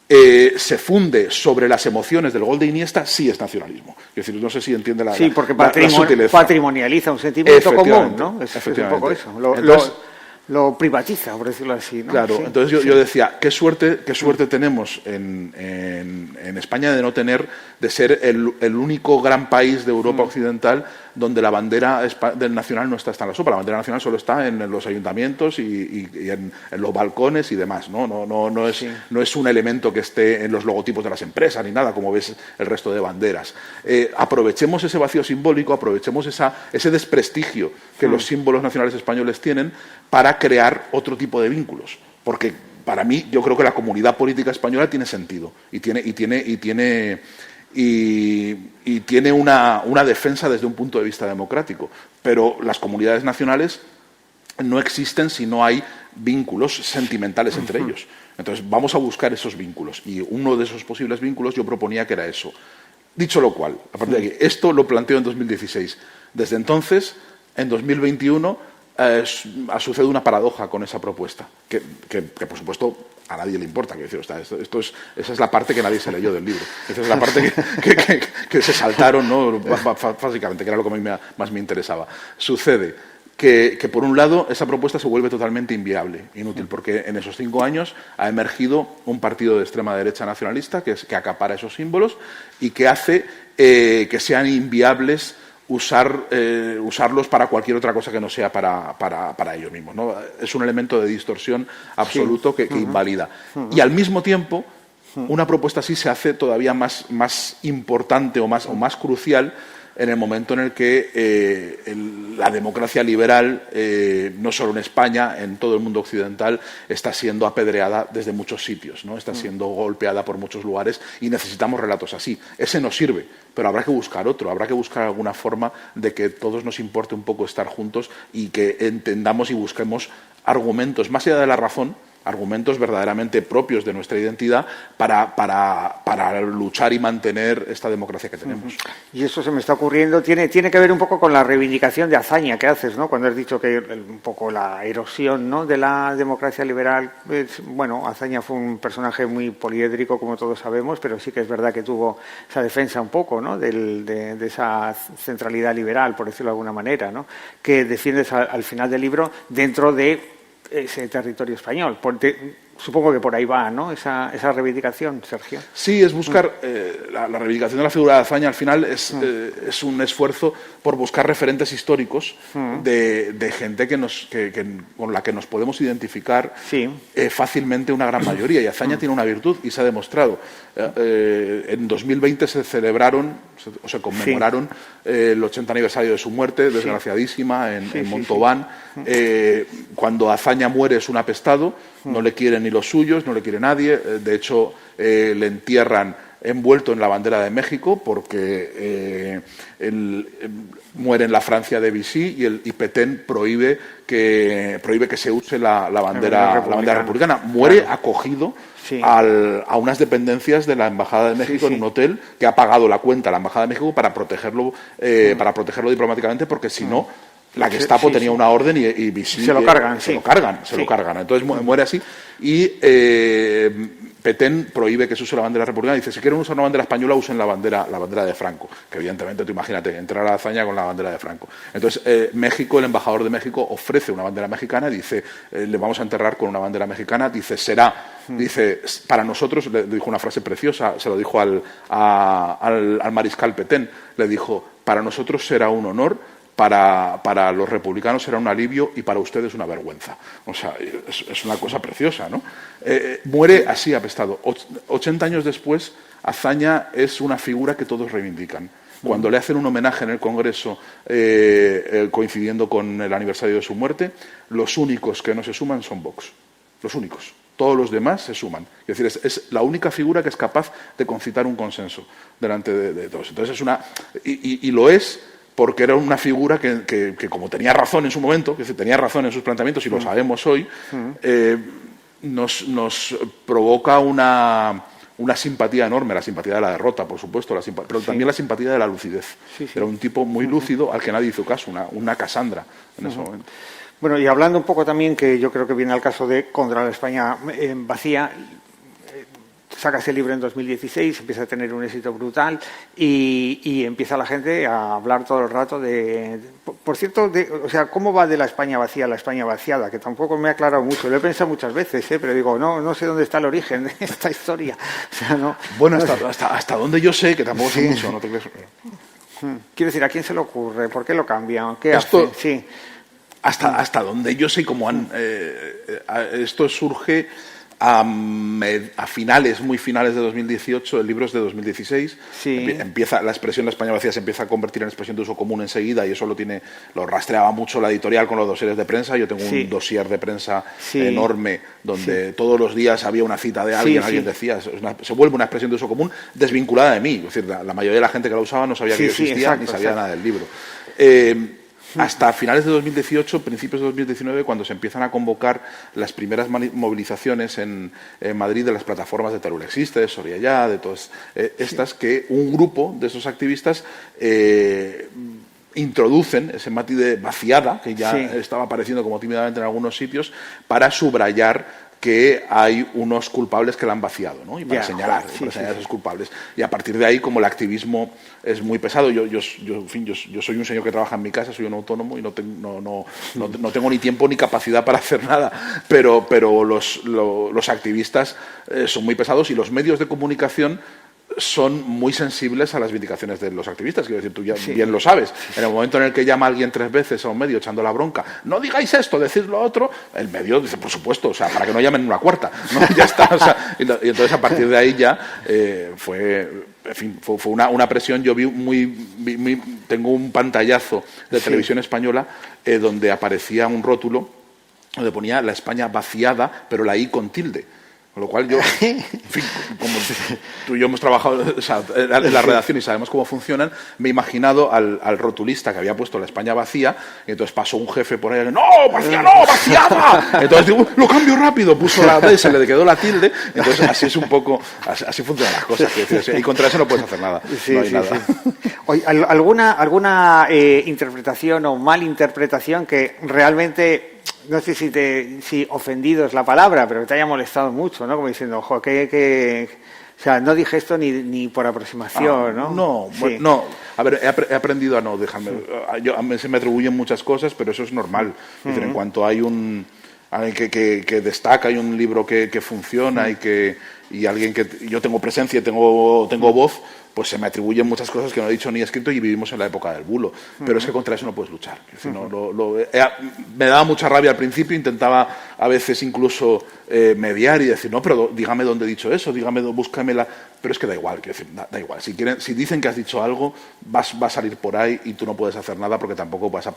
se funde sobre las emociones del gol de Iniesta, sí es nacionalismo. Es decir, no sé si entiende la porque la sutileza. Patrimonializa un sentimiento común, ¿no? Es un poco eso. Lo privatiza, por decirlo así, ¿no? Claro, sí, entonces yo decía, qué suerte tenemos en España de ser el único gran país de Europa occidental donde la bandera del nacional no está en la sopa. La bandera nacional solo está en los ayuntamientos y en los balcones y demás, ¿no? No es un elemento que esté en los logotipos de las empresas ni nada, como ves el resto de banderas. Aprovechemos ese vacío simbólico, aprovechemos ese desprestigio que los símbolos nacionales españoles tienen para crear otro tipo de vínculos, porque para mí yo creo que la comunidad política española tiene sentido y tiene una defensa desde un punto de vista democrático, pero las comunidades nacionales no existen si no hay vínculos sentimentales entre ellos. Entonces vamos a buscar esos vínculos, y uno de esos posibles vínculos yo proponía que era eso. Dicho lo cual, a partir de aquí, esto lo planteo en 2016. Desde entonces, en 2021, ha sucedido una paradoja con esa propuesta, que por supuesto a nadie le importa. Quiero decir, esa es la parte que nadie se leyó del libro. Esa es la parte que se saltaron, ¿no? Básicamente, que era lo que a mí más me interesaba. Sucede que, por un lado, esa propuesta se vuelve totalmente inviable, inútil, porque en esos 5 años ha emergido un partido de extrema derecha nacionalista que acapara esos símbolos y que hace que sean inviables usarlos para cualquier otra cosa que no sea para ellos mismos, ¿no? Es un elemento de distorsión absoluto que invalida. Y al mismo tiempo, una propuesta así se hace todavía más importante o más crucial en el momento en el que la democracia liberal, no solo en España, en todo el mundo occidental, está siendo apedreada desde muchos sitios, ¿no? Está siendo golpeada por muchos lugares y necesitamos relatos así. Ese nos sirve, pero habrá que buscar otro, habrá que buscar alguna forma de que todos nos importe un poco estar juntos y que entendamos y busquemos argumentos, más allá de la razón, argumentos verdaderamente propios de nuestra identidad para luchar y mantener esta democracia que tenemos. Y eso se me está ocurriendo, tiene que ver un poco con la reivindicación de Azaña que haces, ¿no? Cuando has dicho que un poco la erosión, ¿no?, de la democracia liberal. Bueno, Azaña fue un personaje muy poliédrico, como todos sabemos, pero sí que es verdad que tuvo esa defensa un poco, ¿no?, de esa centralidad liberal, por decirlo de alguna manera, ¿no?, que defiendes al final del libro dentro de ese territorio español. Supongo que por ahí va, ¿no?, esa reivindicación, Sergio. Sí, es buscar la reivindicación de la figura de Azaña. Al final es un esfuerzo por buscar referentes históricos de gente con la que nos podemos identificar fácilmente una gran mayoría. Y Azaña tiene una virtud y se ha demostrado. En 2020 se conmemoraron el 80 aniversario de su muerte, desgraciadísima, en Montauban. Cuando Azaña muere es un apestado, no le quieren ni los suyos, no le quiere nadie. De hecho, le entierran envuelto en la bandera de México porque muere en la Francia de Vichy y Petén prohíbe que se use la bandera republicana. Muere acogido a unas dependencias de la Embajada de México en un hotel que ha pagado la cuenta a la Embajada de México para protegerlo diplomáticamente, porque si no, la Gestapo tenía una orden y Vichy se lo cargan. Lo cargan. Entonces muere así y Petén prohíbe que se use la bandera republicana. Dice, si quieren usar una bandera española, usen la bandera de Franco, que evidentemente, tú imagínate, entrar a Azaña con la bandera de Franco. Entonces México, el embajador de México ofrece una bandera mexicana y dice, le vamos a enterrar con una bandera mexicana. Dice, para nosotros, le dijo una frase preciosa, se lo dijo al mariscal Petén, le dijo, para nosotros será un honor, para los republicanos será un alivio y para ustedes una vergüenza. O sea, es una cosa preciosa, ¿no? Muere así apestado. 80 años después, Azaña es una figura que todos reivindican. Cuando le hacen un homenaje en el Congreso coincidiendo con el aniversario de su muerte, los únicos que no se suman son Vox. Los únicos. Todos los demás se suman. Es decir, es la única figura que es capaz de concitar un consenso delante de todos. Entonces y lo es porque era una figura que como tenía razón en su momento, que tenía razón en sus planteamientos, y lo sabemos hoy, nos provoca una simpatía enorme, la simpatía de la derrota, por supuesto, pero también la simpatía de la lucidez. Era un tipo muy lúcido al que nadie hizo caso, una Casandra en ese momento. Bueno, y hablando un poco también, que yo creo que viene al caso de Contra la España vacía, sacas el libro en 2016, empieza a tener un éxito brutal y empieza la gente a hablar todo el rato por cierto, o sea, ¿cómo va de la España vacía a la España vaciada? Que tampoco me ha aclarado mucho, lo he pensado muchas veces, pero digo, no sé dónde está el origen de esta historia. O sea, no. Bueno, hasta donde yo sé, que tampoco sé mucho, no te crees. Quiero decir, ¿a quién se le ocurre? ¿Por qué lo cambian? ¿Qué hace? Sí. Hasta donde yo sé cómo esto surge a muy finales de 2018, el libro es de 2016, empieza la expresión La España vacía se empieza a convertir en expresión de uso común enseguida, y eso lo rastreaba mucho la editorial con los dosieres de prensa. Yo tengo un dossier de prensa enorme donde todos los días había una cita de alguien, alguien decía, se vuelve una expresión de uso común desvinculada de mí. Es decir, la mayoría de la gente que la usaba no sabía que yo existía, ni sabía nada del libro. Hasta finales de 2018, principios de 2019, cuando se empiezan a convocar las primeras movilizaciones en Madrid de las plataformas de Teruel Existe, de Soria Ya, de todas estas, que un grupo de esos activistas introducen ese matiz de vaciada, que ya estaba apareciendo como tímidamente en algunos sitios, para subrayar que hay unos culpables que la han vaciado, ¿no? Y para señalar a esos culpables. Y a partir de ahí, como el activismo es muy pesado, yo soy un señor que trabaja en mi casa, soy un autónomo y no tengo ni tiempo ni capacidad para hacer nada, pero los activistas son muy pesados, y los medios de comunicación son muy sensibles a las vindicaciones de los activistas. Quiero decir, tú ya bien lo sabes. En el momento en el que llama a alguien 3 veces a un medio echando la bronca, no digáis esto, decid lo otro, el medio dice, por supuesto, o sea, para que no llamen una cuarta, ¿no? Ya está, o sea, y entonces a partir de ahí ya fue una presión. Yo tengo un pantallazo de televisión española donde aparecía un rótulo donde ponía la España vaciada, pero la I con tilde. Con lo cual yo, en fin, como tú y yo hemos trabajado, o sea, en la redacción y sabemos cómo funcionan, me he imaginado al rotulista que había puesto la España vacía, y entonces pasó un jefe por ahí, ¡no, vacía, no, vaciada! Entonces digo, lo cambio rápido, puso la D, se le quedó la tilde, entonces así es un poco, así funcionan las cosas. Y contra eso no puedes hacer nada, no hay nada. Oye, ¿alguna interpretación o malinterpretación que realmente... No sé si ofendido es la palabra, pero que te haya molestado mucho, ¿no? Como diciendo, ojo, o sea, no dije esto ni por aproximación, ¿no? No, sí. Bueno, no. A ver, he aprendido a no dejarme. A mí se me atribuyen muchas cosas, pero eso es normal. Es decir, en cuanto hay alguien que destaca, hay un libro que funciona y alguien que yo tengo presencia y tengo voz, pues se me atribuyen muchas cosas que no he dicho ni he escrito, y vivimos en la época del bulo. Pero es que contra eso no puedes luchar. Es decir, me daba mucha rabia al principio, intentaba a veces incluso mediar y decir, no, pero dígame dónde he dicho eso, búscamela. Pero es que da igual, da igual. Si dicen que has dicho algo, va a salir por ahí y tú no puedes hacer nada, porque tampoco vas a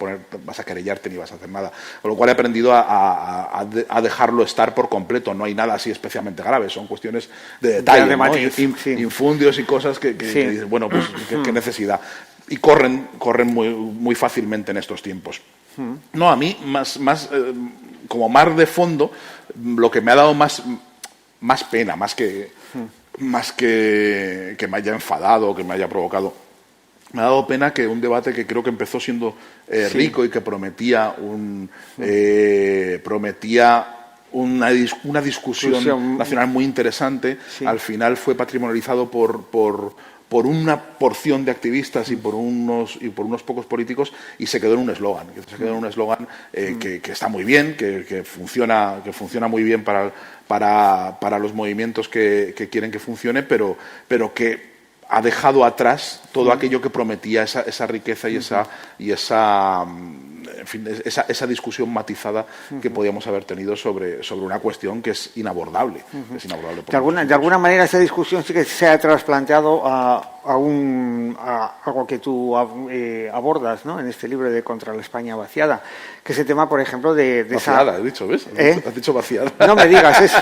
querellarte ni vas a hacer nada. Con lo cual he aprendido a dejarlo estar por completo. No hay nada así especialmente grave, son cuestiones de detalle, ¿no? Infundios y cosas que dices, bueno, pues qué necesidad. Y corren muy, muy fácilmente en estos tiempos. No, a mí, como mar de fondo, lo que me ha dado más pena, más que me haya enfadado o que me haya provocado, me ha dado pena que un debate que creo que empezó siendo rico y que prometía una discusión nacional muy interesante, al final fue patrimonializado por una porción de activistas y por unos pocos políticos, y se quedó en un eslogan. Que está muy bien, que funciona muy bien para los movimientos que quieren que funcione, pero que ha dejado atrás todo aquello que prometía esa riqueza y esa discusión matizada que podíamos haber tenido sobre una cuestión que es inabordable. Es inabordable de alguna manera esa discusión sí que se ha trasplanteado a algo que tú abordas, ¿no? En este libro de Contra la España vaciada, que es el tema, por ejemplo, de vaciada, he dicho, ¿ves? Has dicho vaciada. No me digas eso.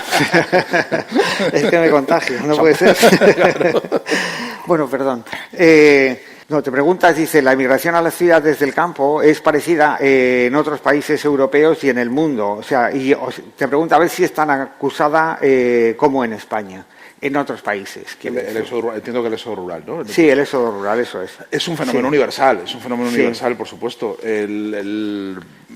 Es que me contagio, no puede ser. Claro. Bueno, perdón. No, te preguntas, dice, la emigración a las ciudades del campo es parecida en otros países europeos y en el mundo. O sea, te pregunta a ver si es tan acusada como en España, en otros países. Entiendo que el éxodo rural, ¿no? Sí, el éxodo rural, eso es. Es un fenómeno universal, universal, por supuesto.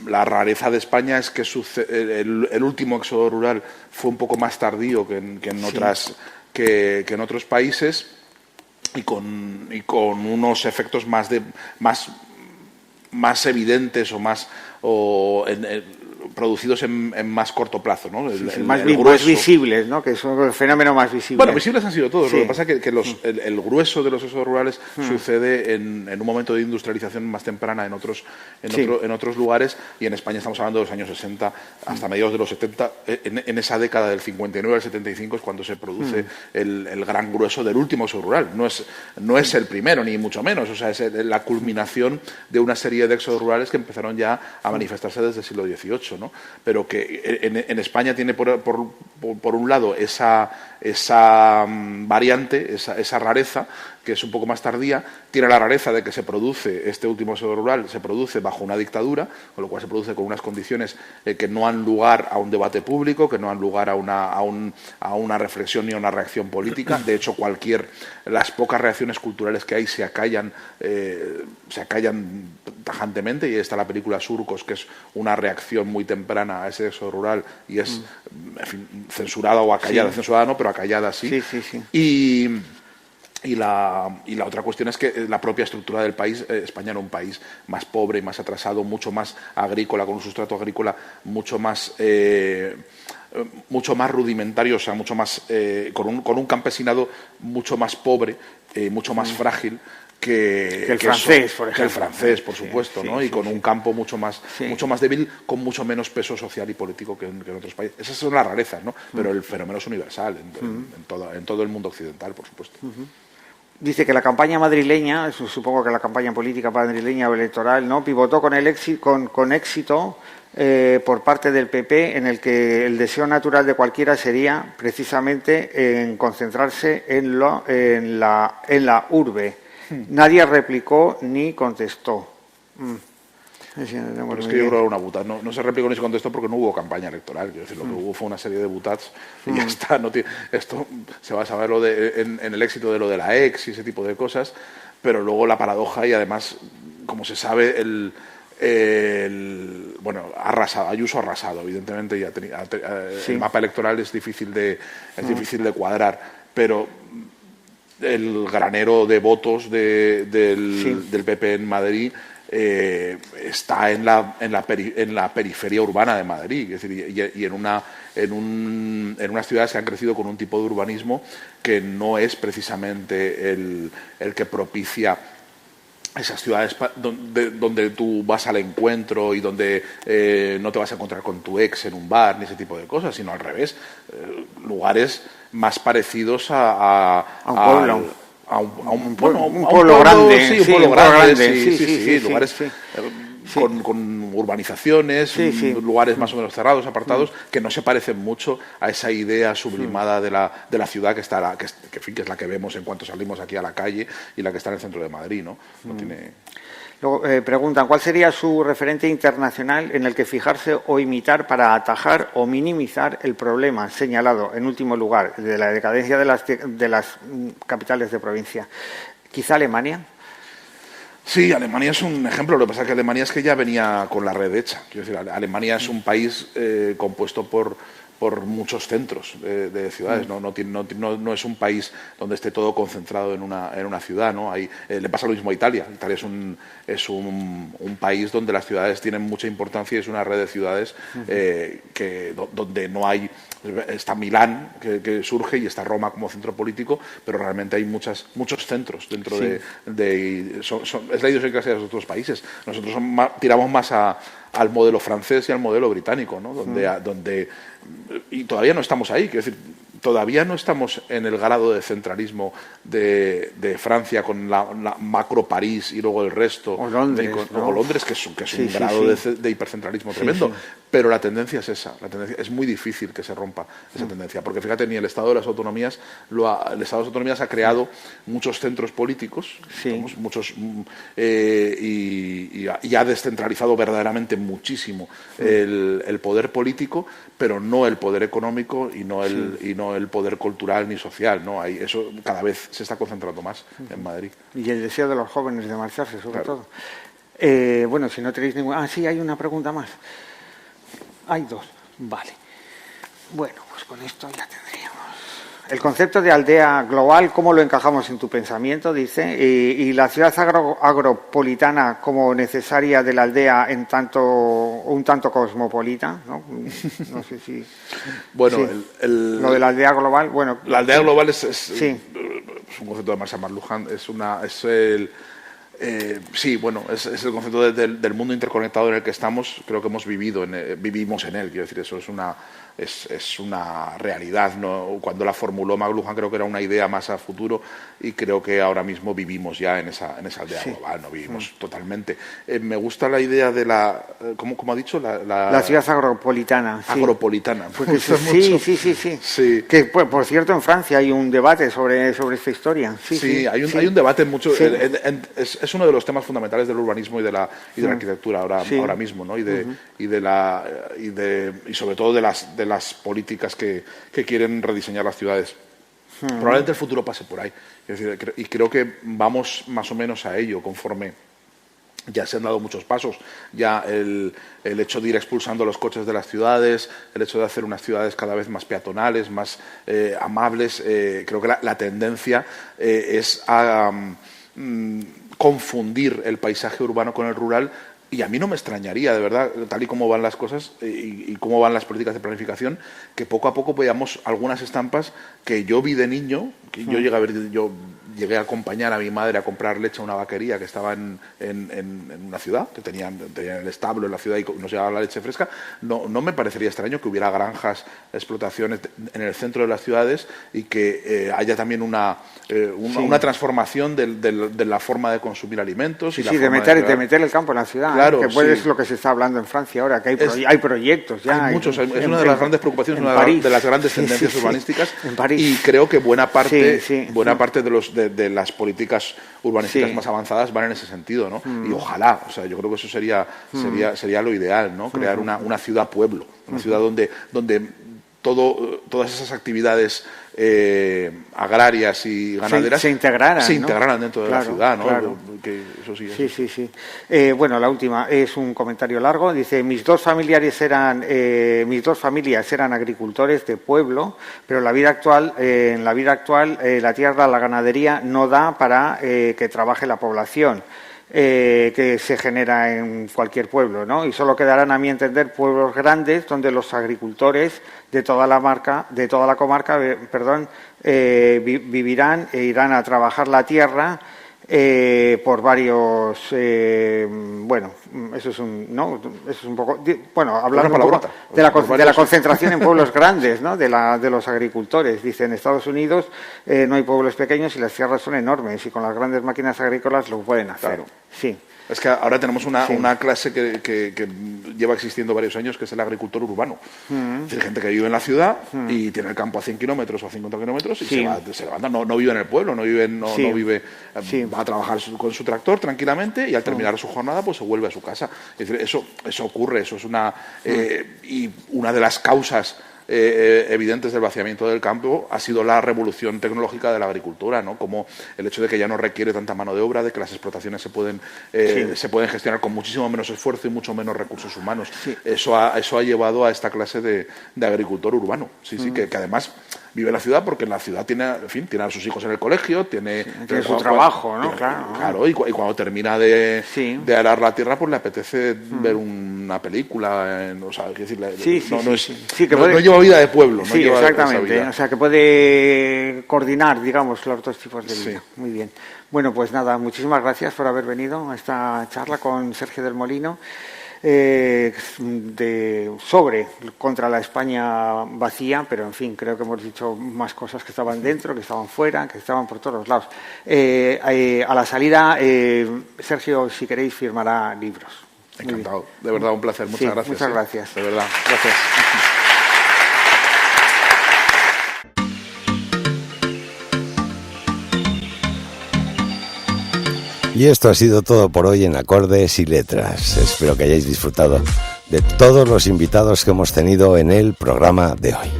La rareza de España es que el último éxodo rural fue un poco más tardío que en otros países, y con unos efectos más evidentes producidos en más corto plazo, ¿no? Más visibles, ¿no? Que son el fenómeno más visible. Bueno, visibles han sido todos. Lo que pasa es que el grueso de los éxodos rurales sucede en un momento de industrialización más temprana en otros lugares, y en España estamos hablando de los años 60 hasta mediados de los 70. En esa década del 59 al 75 es cuando se produce el gran grueso del último éxodo rural. No es el primero, ni mucho menos. O sea, es la culminación de una serie de éxodos rurales que empezaron ya a manifestarse desde el siglo XVIII, ¿no? Pero que en España tiene por un lado esa variante, esa rareza, que es un poco más tardía. Tiene la rareza de que se produce, este último éxodo rural se produce bajo una dictadura, con lo cual se produce con unas condiciones que no dan lugar a un debate público, que no dan lugar a una reflexión ni a una reacción política. De hecho, las pocas reacciones culturales que hay se acallan tajantemente, y está la película Surcos, que es una reacción muy temprana a ese éxodo rural, y es censurada o acallada, censurada no, pero acallada sí. Y la otra cuestión es que la propia estructura del país, España era un país más pobre, más atrasado, mucho más agrícola, con un sustrato agrícola mucho más rudimentario, o sea, mucho más con un campesinado mucho más pobre, mucho más frágil que el francés, por ejemplo. Que el francés, por supuesto, ¿no? Y con un campo mucho más débil, con mucho menos peso social y político que en otros países. Esas son las rarezas, ¿no? Pero el fenómeno es universal en todo el mundo occidental, por supuesto. Dice que la campaña madrileña, supongo que la campaña política madrileña o electoral, ¿no?, pivotó con éxito por parte del PP, en el que el deseo natural de cualquiera sería precisamente en concentrarse en la urbe. Nadie replicó ni contestó. Pero es que yo creo que era una butat. No se replicó ni se contestó porque no hubo campaña electoral. Quiero decir, lo que hubo fue una serie de butats y ya está. Esto se va a saber en el éxito de lo de la ex y ese tipo de cosas, pero luego la paradoja y además, como se sabe, Ayuso ha arrasado, evidentemente, el mapa electoral es difícil de cuadrar, pero el granero de votos del PP en Madrid está en la periferia urbana de Madrid, es decir, y en unas ciudades que han crecido con un tipo de urbanismo que no es precisamente el que propicia esas ciudades donde tú vas al encuentro y donde no te vas a encontrar con tu ex en un bar ni ese tipo de cosas, sino al revés, lugares más parecidos a un pueblo. Un pueblo grande. Sí, un pueblo grande. Sí, lugares con urbanizaciones, lugares más o menos cerrados, apartados, que no se parecen mucho a esa idea sublimada de la ciudad que está que es la que vemos en cuanto salimos aquí a la calle y la que está en el centro de Madrid, ¿no? Luego preguntan, ¿cuál sería su referente internacional en el que fijarse o imitar para atajar o minimizar el problema señalado, en último lugar, de la decadencia de las capitales de provincia? ¿Quizá Alemania? Sí, Alemania es un ejemplo. Lo que pasa es que Alemania es que ya venía con la red hecha. Quiero decir, Alemania es un país compuesto por muchos centros de ciudades, no es un país donde esté todo concentrado en una ciudad, ¿no? Le pasa lo mismo a Italia. Italia es un país donde las ciudades tienen mucha importancia y es una red de ciudades donde no hay. Está Milán, que surge, y está Roma como centro político, pero realmente hay muchos centros dentro es la idiosincrasia de los otros países. Nosotros tiramos más al modelo francés y al modelo británico, ¿no? Donde y todavía no estamos ahí, quiero decir, todavía no estamos en el grado de centralismo de Francia con la macro París y luego el resto, o Londres, que es un grado de hipercentralismo tremendo, pero la tendencia es esa, es muy difícil que se rompa esa tendencia, porque fíjate, ni el Estado de las Autonomías ha creado muchos centros políticos, muchos y ha descentralizado verdaderamente muchísimo el poder político, pero no el poder económico y no el poder cultural ni social, ¿no? Eso cada vez se está concentrando más en Madrid. Y el deseo de los jóvenes de marcharse, sobre todo. Bueno, si no tenéis ninguna... sí, hay una pregunta más. Hay dos. Vale. Bueno, pues con esto ya tendríamos. El concepto de aldea global, ¿cómo lo encajamos en tu pensamiento? Dice. Y la ciudad agropolitana como necesaria de la aldea un tanto cosmopolita, ¿no? No sé si... Bueno, lo de la aldea global, bueno... La aldea global es un concepto de Marshall McLuhan, es el concepto del mundo interconectado en el que estamos. Creo que vivimos en él, quiero decir, eso es una realidad, ¿no? Cuando la formuló McLuhan creo que era una idea más a futuro, y creo que ahora mismo vivimos ya en esa aldea global, no vivimos totalmente. Me gusta la idea de ¿cómo ha dicho? La ciudad agropolitana. Agropolitana. Sí. Que, por cierto, en Francia hay un debate sobre esta historia. Hay un debate mucho. Es uno de los temas fundamentales del urbanismo y de la arquitectura ahora mismo, ¿no? Y sobre todo de las políticas que quieren rediseñar las ciudades. Probablemente el futuro pase por ahí. Es decir, y creo que vamos más o menos a ello conforme ya se han dado muchos pasos. Ya el hecho de ir expulsando los coches de las ciudades, el hecho de hacer unas ciudades cada vez más peatonales, más amables, creo que la tendencia es a confundir el paisaje urbano con el rural. Y a mí no me extrañaría, de verdad, tal y como van las cosas y cómo van las políticas de planificación, que poco a poco veamos algunas estampas que yo vi de niño, que yo llegué a acompañar a mi madre a comprar leche a una vaquería que estaba en una ciudad, que tenían el establo en la ciudad y nos llevaba la leche fresca. No me parecería extraño que hubiera granjas, explotaciones en el centro de las ciudades y que haya también una transformación de la forma de consumir alimentos. De meter el campo en la ciudad. Claro, que es lo que se está hablando en Francia ahora, que hay proyectos ya. Hay muchos, es una de las grandes preocupaciones, una de las grandes tendencias urbanísticas. En París. Y creo que buena parte de las políticas urbanísticas más avanzadas van en ese sentido, ¿no? Y ojalá, o sea, yo creo que eso sería lo ideal, ¿no? Crear una ciudad-pueblo, una ciudad donde todas esas actividades agrarias y ganaderas se integraran dentro de la ciudad, ¿no? Claro. Que eso sí. Bueno, la última es un comentario largo. Dice: mis dos familias eran agricultores de pueblo, pero en la vida actual la tierra, la ganadería no da para que trabaje la población que se genera en cualquier pueblo, ¿no? Y solo quedarán, a mi entender, pueblos grandes donde los agricultores de toda la comarca, vivirán e irán a trabajar la tierra por varios, eso es un poco, hablando un poco de la concentración en pueblos grandes, ¿no? de los agricultores. Dice: en Estados Unidos no hay pueblos pequeños y las tierras son enormes y con las grandes máquinas agrícolas lo pueden hacer. Claro. Sí. Es que ahora tenemos una clase que lleva existiendo varios años, que es el agricultor urbano. Es decir, gente que vive en la ciudad y tiene el campo a 100 kilómetros o a 50 kilómetros y se levanta, no vive en el pueblo, va a trabajar con su tractor tranquilamente y al terminar su jornada pues se vuelve a su casa. Es decir, eso ocurre, eso es y una de las causas evidentes del vaciamiento del campo ha sido la revolución tecnológica de la agricultura, ¿no? Como el hecho de que ya no requiere tanta mano de obra, de que las explotaciones se pueden gestionar con muchísimo menos esfuerzo y mucho menos recursos humanos. Eso ha llevado a esta clase de agricultor urbano, que además vive en la ciudad porque en la ciudad tiene a sus hijos en el colegio, tiene su trabajo, ¿no? Claro, y cuando termina de arar la tierra, pues le apetece ver una película, no lleva vida de pueblo. Sí, exactamente. O sea, que puede coordinar, digamos, los dos tipos de vida. Muy bien. Bueno, pues nada, muchísimas gracias por haber venido a esta charla con Sergio del Molino contra la España vacía, pero en fin, creo que hemos dicho más cosas que estaban dentro, que estaban fuera, que estaban por todos lados. A la salida, Sergio, si queréis, firmará libros. Encantado, de verdad, un placer. Muchas gracias. Muchas gracias. De verdad, gracias. Y esto ha sido todo por hoy en Acordes y Letras. Espero que hayáis disfrutado de todos los invitados que hemos tenido en el programa de hoy.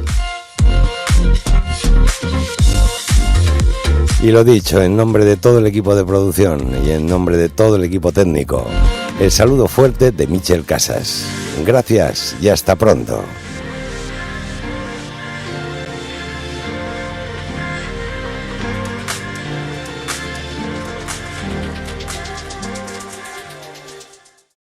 Y lo dicho, en nombre de todo el equipo de producción y en nombre de todo el equipo técnico, el saludo fuerte de Michel Casas. Gracias y hasta pronto.